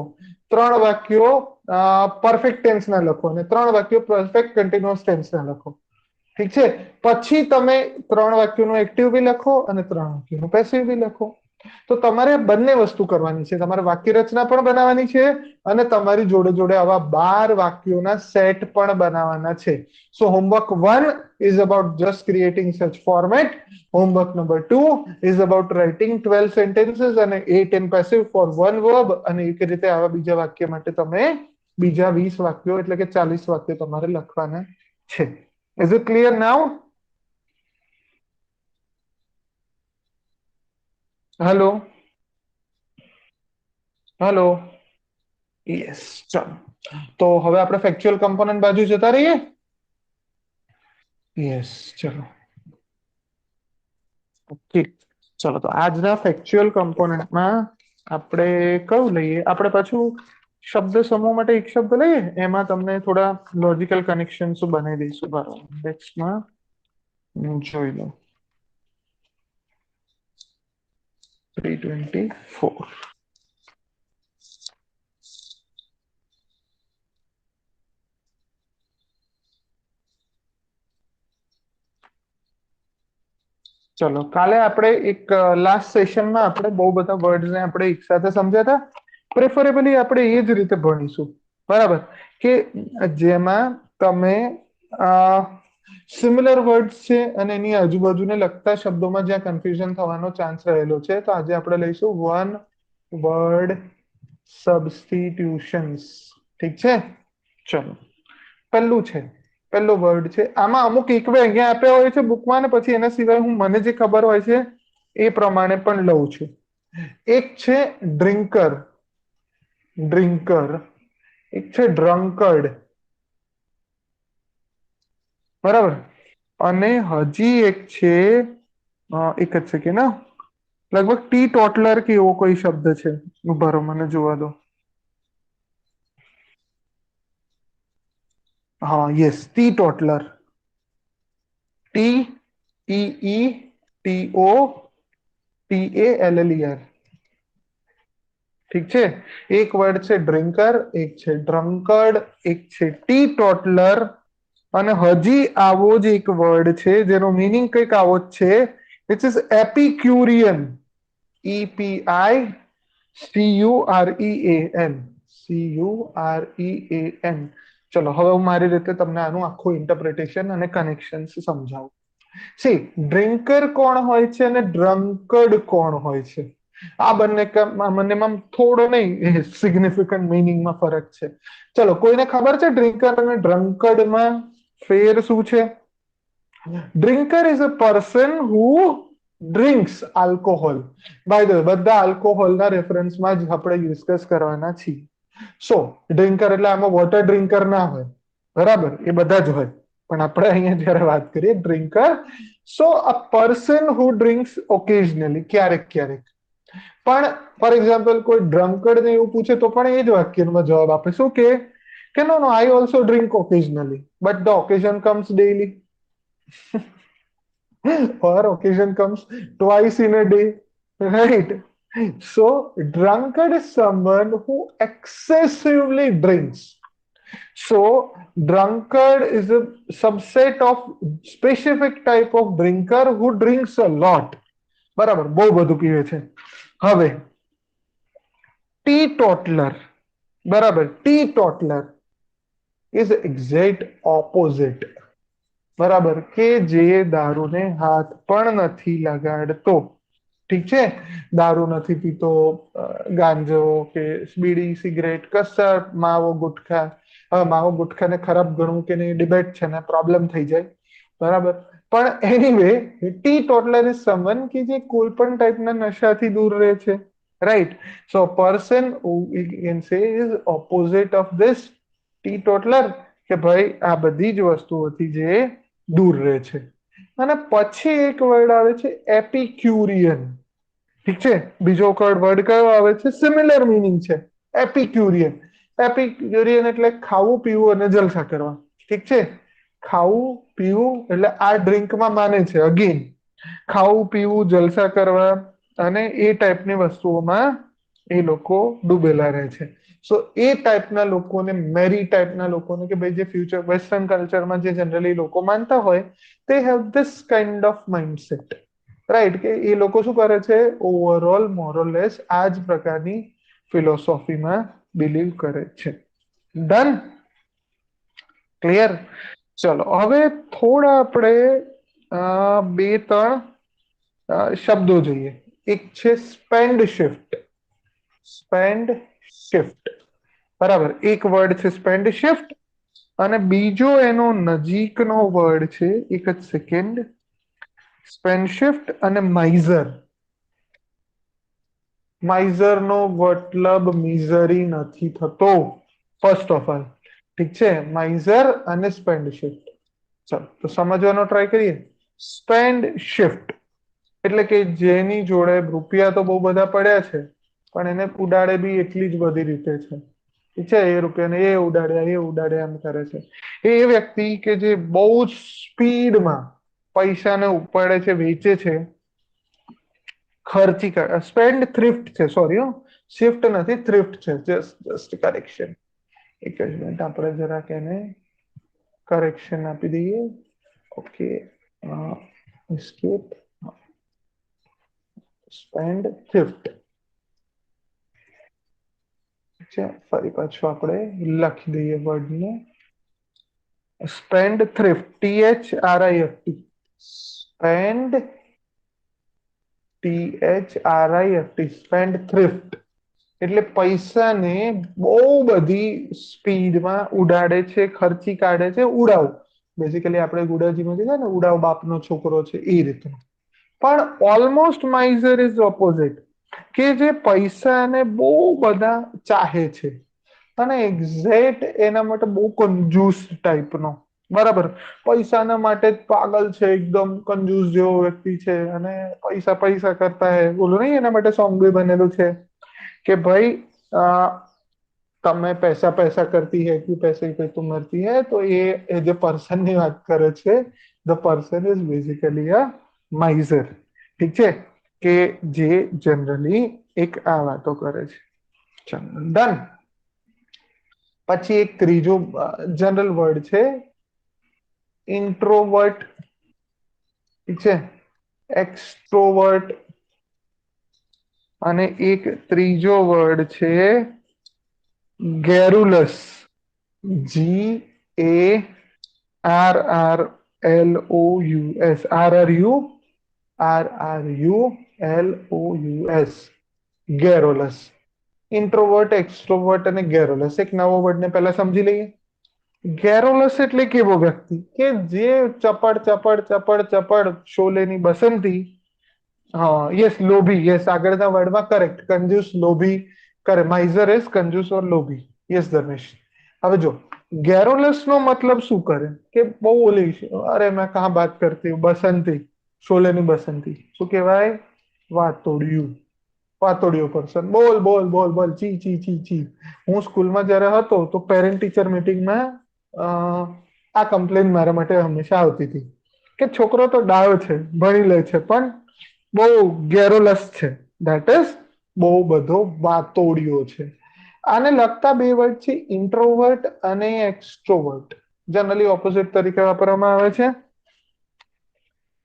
3 વાક્યો પરફેક્ટ ટેન્સ ના લખો, અને 3 વાક્યો પરફેક્ટ કન્ટિન્યુઅસ ટેન્સ ના લખો. ઠીક છે. પછી તમે 3 વાક્યોનું એક્ટિવ બી લખો અને 3 વાક્યોનું પેસિવ બી લખો. તો તમારે બંને વસ્તુ કરવાની છે. તમારે વાક્ય રચના પણ બનાવવાની છે, અને તમારી જોડે જોડે આવા 12 વાક્યોના સેટ પણ બનાવવાના છે. સો homework 1 is about just creating such format. Homework number 2 is about writing 12 sentences and 8 in passive for one verb. અને એક રીતે આવા બીજા વાક્ય માટે તમે બીજા 20 વાક્યો એટલે કે 40 વાક્યો તમારે લખવાના છે. Is it clear now? Hello hello yes. ચાલો, તો હવે આપણે ફેક્ચ્યુઅલ કમ્પોનન્ટ બાજુ જતા રહીએ. યસ, ચલો ઓકે. ચલો, તો આજના ફેક્ચ્યુઅલ કમ્પોનન્ટમાં આપણે કયું લઈએ? આપણે પાછું શબ્દ સમૂહ માટે એક શબ્દ લઈએ, એમાં તમને થોડા લોજિકલ કનેક્શન્સ બનાવી દઈશું. બરાબર, નેક્સ્ટમાં જોઈ લો 324. ચલો, કાલે આપણે એક લાસ્ટ સેશનમાં આપણે બહુ બધા વર્ડ્સને આપણે એક સાથે સમજ્યા હતા. પ્રેફરેબલી આપણે એ જ રીતે ભણીશું, બરાબર, કે જેમાં તમે સિમિલર વર્ડ્સ છે અને એની આજુબાજુને લગતા શબ્દોમાં જ્યાં કન્ફ્યુઝન થવાનો ચાન્સ રહેલો છે. તો આજે આપણે લઈશું વન વર્ડ સબસ્ટિટ્યુશન્સ. ઠીક છે. ચલો, પહેલું છે, પહેલો વર્ડ છે. આમાં અમુક ઇક્વે અહીંયા આપ્યા હોય છે બુકમાં, ને પછી એના સિવાય હું મને જે ખબર હોય છે એ પ્રમાણે પણ લઉં છું. એક છે ડ્રિંકર, ડ્રિંકર. એક છે ડ્રંકર્ડ, બરાબર. અને હજી એક છે, એક જ સેકન્ડ, લગભગ ટી ટોટલર કે એવો કોઈ શબ્દ છે. ઉભા રહો, મને જોવા દો. હા, yes, teetotaller. T E T O TALLER. ઠીક છે. એક વર્ડ છે ડ્રિંકર, એક છે ડ્રંકર્ડ, એક છે ટી ટોટલર, અને હજી આવો જ એક વર્ડ છે જેનો મીનિંગ કંઈક આવો જ છે, વિચ ઇઝ એપિક્યુરિયન. CUREAN. ચલો, હવે હું મારી રીતે તમને આનું આખું ઇન્ટરપ્રિટેશન અને કનેક્શન સમજાવું. સી, ડ્રિંકર કોણ હોય છે અને ડ્રંકર્ડ કોણ હોય છે? આ બંનેમાં થોડો નહીં સિગ્નિફિકન્ટ મિનિંગમાં ફરક છે. ચલો, કોઈને ખબર છે ડ્રિંકર અને ડ્રંકર્ડમાં ફેર શું છે? Drinker is a person who drinks alcohol. By the way, બધા આલ્કોહોલના રેફરન્સમાં જ આપણે ડિસ્કસ કરવાના છીએ. સો ડ્રિંકર એટલે આમાં વોટર ડ્રિંકર ના હોય, બરાબર, એ બધા જ હોય, પણ આપણે અહીંયા જયારે વાત કરીએ drinker, so a person who drinks occasionally, ક્યારેક ક્યારેક. પણ ફોર એક્ઝામ્પલ કોઈ ડ્રંકર્ડ ને એવું પૂછે તો પણ એ જ વાક્યમાં જવાબ આપે, શું કે no no, I also drink occasionally, but the occasion comes daily. or occasion comes twice in a day, right? So drunkard is someone who excessively drinks. So drunkard is a subset of specific type of drinker who drinks a lot. બરાબર, બહુ બધું પીવે છે. હવે T ટોટલર, બરાબર, T ટોટલર is exact opposite. બરાબર, કે જે દારૂને હાથ પણ નથી લગાડતો. ઠીક છે, દારૂ નથી પીતો, ગાંજો કે બીડી સિગરેટ, કસર, માવો ગુટખા. હવે માવો ગુટખાને ખરાબ ગણવું કે નહીં ડિબેટ છે ને, પ્રોબ્લેમ થઈ જાય, બરાબર. પણ anyway, teetotaller is someone કે જે કોઈ પણ ટાઈપના નશાથી દૂર રહે છે, right? So person can say is opposite of this teetotaller, કે ભાઈ આ બધી જ વસ્તુઓથી જે દૂર રહે છે. અને પછી એક વર્ડ આવે છે એપિક્યુરિયન. ઠીક છે, બીજો વર્ડ કયો આવે છે? સિમિલર મિનિંગ છે, એપિક્યુરિયન. એપિક્યુરિયન એટલે ખાવું પીવું અને જલસા કરવા. ઠીક છે, ખાવું પીવું એટલે આ ડ્રિંકમાં માને છે, અગેન ખાવું પીવું, જલસા કરવા અને એ ટાઈપની વસ્તુઓમાં એ લોકો ડૂબેલા રહે છે. સો એ ટાઈપના લોકોને, મેરી ટાઈપના લોકોને, કે ભાઈ જે ફ્યુચર વેસ્ટર્ન કલ્ચરમાં જે જનરલી લોકો માનતા હોય, તે have this kind of mindset, right? કે એ લોકો શું કરે છે, ઓવરઓલ મોરલેસ આ જ પ્રકારની ફિલોસોફીમાં બિલીવ કરે છે. ડન? ક્લિયર? ચલો, હવે થોડા આપણે બે ત્રણ શબ્દો જોઈએ. એક છે સ્પેન્ડ શિફ્ટ. સ્પેન્ડ શિફ્ટ, બરાબર, એક વર્ડ છે સ્પેન્ડ શિફ્ટ, અને બીજો એનો નજીકનો વર્ડ છે, એક જ સેકન્ડ, સ્પેન્ડ શિફ્ટ અને માઇઝર. માઇઝર નો મતલબ મિઝરી નથી થતો, ફર્સ્ટ ઓફ ઓલ. ઠીક છે, માઇઝર અને સ્પેન્ડ શિફ્ટ. ચલો, તો સમજવાનો ટ્રાય કરીએ. સ્પેન્ડ શિફ્ટ એટલે કે જેની જોડે રૂપિયા તો બહુ બધા પડ્યા છે, પણ એને ઉડાડે બી એટલી જ બધી રીતે છે. ઠીક છે, એ રૂપિયાને એ ઉડાડ્યા એમ કરે છે. એ વ્યક્તિ કે જે બહુ સ્પીડમાં પૈસાને ઉપાડે છે, વેચે છે, ખર્ચી કાઢે. સ્પેન્ડ થ્રિફ્ટ છે, સોરી, શિફ્ટ નથી, થ્રિફ્ટ છે. Just correction. એક જ મિનિટ, આપણે જરાક એને કરેક્શન આપી દઈએ. ઓકે, એસ્કેપ, સ્પેન્ડ થ્રિફ્ટ છે. ફરી પાછું આપણે લખી દઈએ વર્ડને. Spendthrift, THRIFT, spend, THRIFT, spendthrift એટલે પૈસાને બહુ બધી સ્પીડમાં ઉડાડે છે, ખર્ચી કાઢે છે, ઉડાવ. બેઝિકલી આપણે ગુડાજીમાં કહીએ ને, ઉડાવ બાપનો છોકરો છે, એ રીતનું. પણ ઓલમોસ્ટ માઇઝર ઇઝ ઓપોઝિટ, કે જે પૈસાને બહુ બધા ચાહે છે અને એક્ઝેક્ટ એના માટે બહુ કંજૂસ ટાઈપનો, બરાબર, પૈસાના માટે જ પાગલ છે, એકદમ કંજૂસ જેવો વ્યક્તિ છે અને પૈસા પૈસા કરતા હે, બોલો નહીં એના માટે સોંગ બી બનેલું છે કે ભાઈ તમે પૈસા પૈસા કરતી है कि पैसे पे तुम मरती है, तो ये जो पर्सन ની વાત કરે છે, ધ પર્સન ઇઝ બેઝિકલી અ માઇઝર, ઠીક છે, કે જે જનરલી એક આ વાતો કરે છે. ચાલો ડન. પછી એક ત્રીજો જનરલ વર્ડ છે ઇન્ટ્રોવર્ટ, ઠીક છે, એક્સ્ટ્રોવર્ટ, અને એક ત્રીજો વર્ડ છે ગેરુલસ, GARRLOUS, RRULOUS, ગેરોલસ. ઇન્ટ્રોવર્ટ, એક્સ્ટ્રોવર્ટ અને ગેરોલસ. એક નવો વર્ડ ને પહેલા સમજી લઈએ. ગેરોલસ એટલે કેવો વ્યક્તિ કે જે ચપડ ચપડ ચપડ ચપડ શોલેની બસંતી, હા યસ, લોભી, યસ, આગળના વર્ડમાં કરેક્ટ, કંજૂસ, લોભી, કરે, માઇઝર ઇઝ કંજૂસ ઓર લોભી, યસ ધર્મેશ. હવે જો ગેરોલસ નો મતલબ શું કરે કે બહુ ઓલી છે, અરે મેં કહા બાત કરતી હું, બસંતી, શોલેની બસંતી, શું કહેવાય, વાતોડિયું, વાતોડિયો પર્સન, બોલ બોલ બોલ બોલ, ચી ચી ચી ચી. હું સ્કૂલમાં જ્યારે હતો તો પેરેન્ટ ટીચર મીટિંગમાં આ કમ્પ્લેન મારા માટે હંમેશા આવતી હતી કે છોકરો તો ડાયો છે, ભણી લે છે, પણ બહુ ગેરોલસ છે, ધેટ ઇઝ બહુ બધો વાતોડિયો છે. આને લગતા બે વર્ડ છે ઇન્ટ્રોવર્ટ અને એક્સ્ટ્રોવર્ટ, જનરલી ઓપોઝિટ તરીકે વાપરવામાં આવે છે.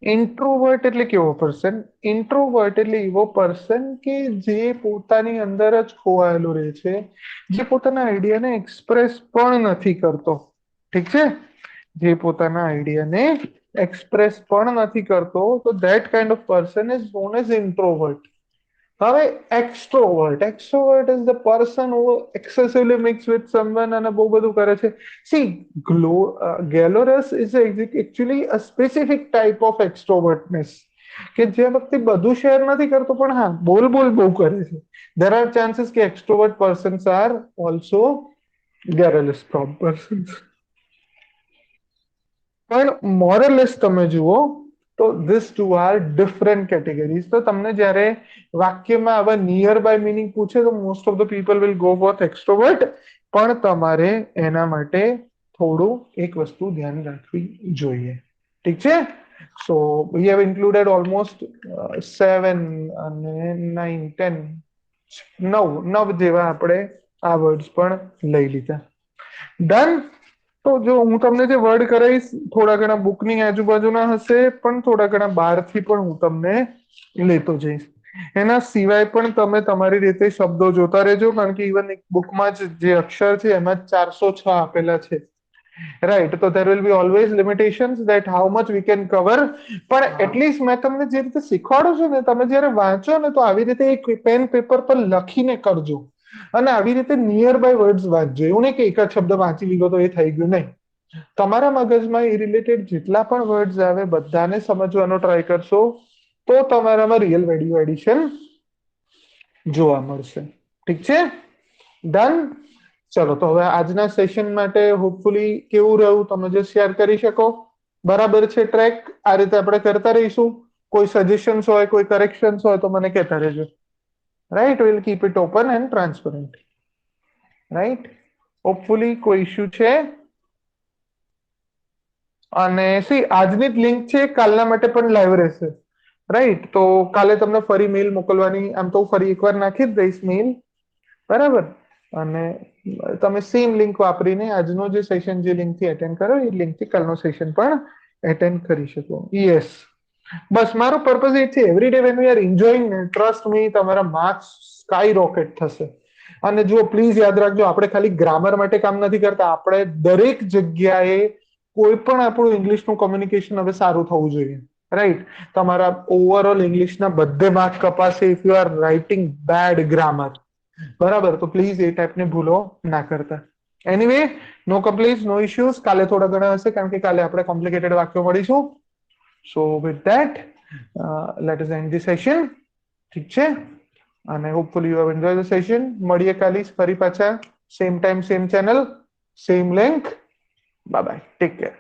ઇન્ટ્રોવર્ટ એટલે કેવો પર્સન, ઇન્ટ્રોવર્ટ એટલે એવો પર્સન કે જે પોતાની અંદર જ ખોવાયેલો રહે છે, જે પોતાના આઈડિયાને એક્સપ્રેસ પણ નથી કરતો, ઠીક છે, જે પોતાના આઈડિયાને એક્સપ્રેસ પણ નથી કરતો, તો that kind of person is known as introvert. હવે extrovert, extrovert is the person who excessively mix with someone અને બહુ બધું કરે છે. See gregarious is actually a specific type of extrovertness કે જે વ્યક્તિ બધું શેર નથી કરતો પણ હા બોલ બોલ બહુ કરે છે. દેર આર ચાન્સીસ કે extrovert persons are also gregarious persons. પણ મોરલેસ તમે જુઓ તો this two are different categories. તો તમને જ્યારે વાક્યમાં આવા નિયર બાય મિનિંગ પૂછે તો most of the people will go for extrovert, પણ તમારે એના માટે થોડું એક વસ્તુ ધ્યાન રાખવી જોઈએ, ઠીક છે. સો વી હેવ ઇન્ક્લુડેડ ઓલમોસ્ટ 7 અને 9 10 9 જેવા આપણે આ વર્ડ્સ પણ લઈ લીધા. ડન. તો જો હું તમને જે વર્ડ કરાવીશ થોડા ઘણા બુકની આજુબાજુના હશે, પણ થોડા ઘણા બહારથી પણ હું તમને લેતો જઈશ. એના સિવાય પણ તમે તમારી રીતે શબ્દો જોતા રહેજો, કારણ કે ઇવન એક બુકમાં જ જે અક્ષર છે એમાં 406 આપેલા છે, રાઈટ. તો there will be always limitations that how much we can cover, પણ એટલીસ્ટ મેં તમને જે રીતે શીખવાડું છું ને, તમે જ્યારે વાંચો ને તો આવી રીતે એક પેન પેપર પર લખીને કરજો અને આવી રીતે નિયર બાય વર્ડ્સ વાંચજો. એવું નહીં કે એક જ શબ્દ વાંચી લીધો તો એ થઈ ગયું, નહીં. તમારા મગજમાં એ રિલેટેડ જેટલા પણ વર્ડ્સ આવે બધાને સમજવાનો ટ્રાય કરશો તો તમારામાં રિયલ વેલ્યુ એડિશન જોવા મળશે, ઠીક છે. ડન. ચલો તો હવે આજના સેશન માટે હોપફુલી કેવું રહ્યું તમે જે શેર કરી શકો, બરાબર છે ટ્રેક, આ રીતે આપણે કરતા રહીશું. કોઈ સજેશન્સ હોય, કોઈ કરેક્શન્સ હોય તો મને કહેતા રહેજો, right. Will keep it open end transparent, right. Hopefully કોઈ ઇશ્યુ છે. અને સી આજની જ લિંક છે, કાલના માટે પણ લાઈવ રહેશે, રાઈટ. તો કાલે તમને ફરી મેલ મોકલવાની, આમ તો ફરી એકવાર નાખી જ દઈશ મેલ, બરાબર. અને તમે સેમ લિંક વાપરીને આજનો જે સેશન જે લિંકથી એટેન્ડ કરો એ લિંકથી કાલનો સેશન પણ એટેન્ડ કરી શકો. યસ, બસ મારો પર્પઝ એ છે every day when we are enjoying trust me તમારા માર્ક્સ સ્કાય રોકેટ થશે. અને જો પ્લીઝ યાદ રાખજો, આપણે ખાલી ગ્રામર માટે કામ નથી કરતા, આપણે દરેક જગ્યાએ કોઈ પણ આપણું ઇંગ્લિશનું કોમ્યુનિકેશન હવે સારું થવું જોઈએ, રાઈટ. તમારા ઓવરઓલ ઇંગ્લિશના બધે માર્ક કપાશે if you are writing bad grammar, બરાબર. તો પ્લીઝ એ ટાઈપની ભૂલો ના કરતા. Anyway, no complaints, no issues. કાલે થોડા ઘણા હશે કારણ કે કાલે આપણે કોમ્પ્લિકેટેડ વાક્યો મળીશું. So with that let us end the session, ઠીક છે. અને hopefully you have enjoy the session. મળીએ કાલે ફરી પાછા same time same channel same link. Bye bye, take care.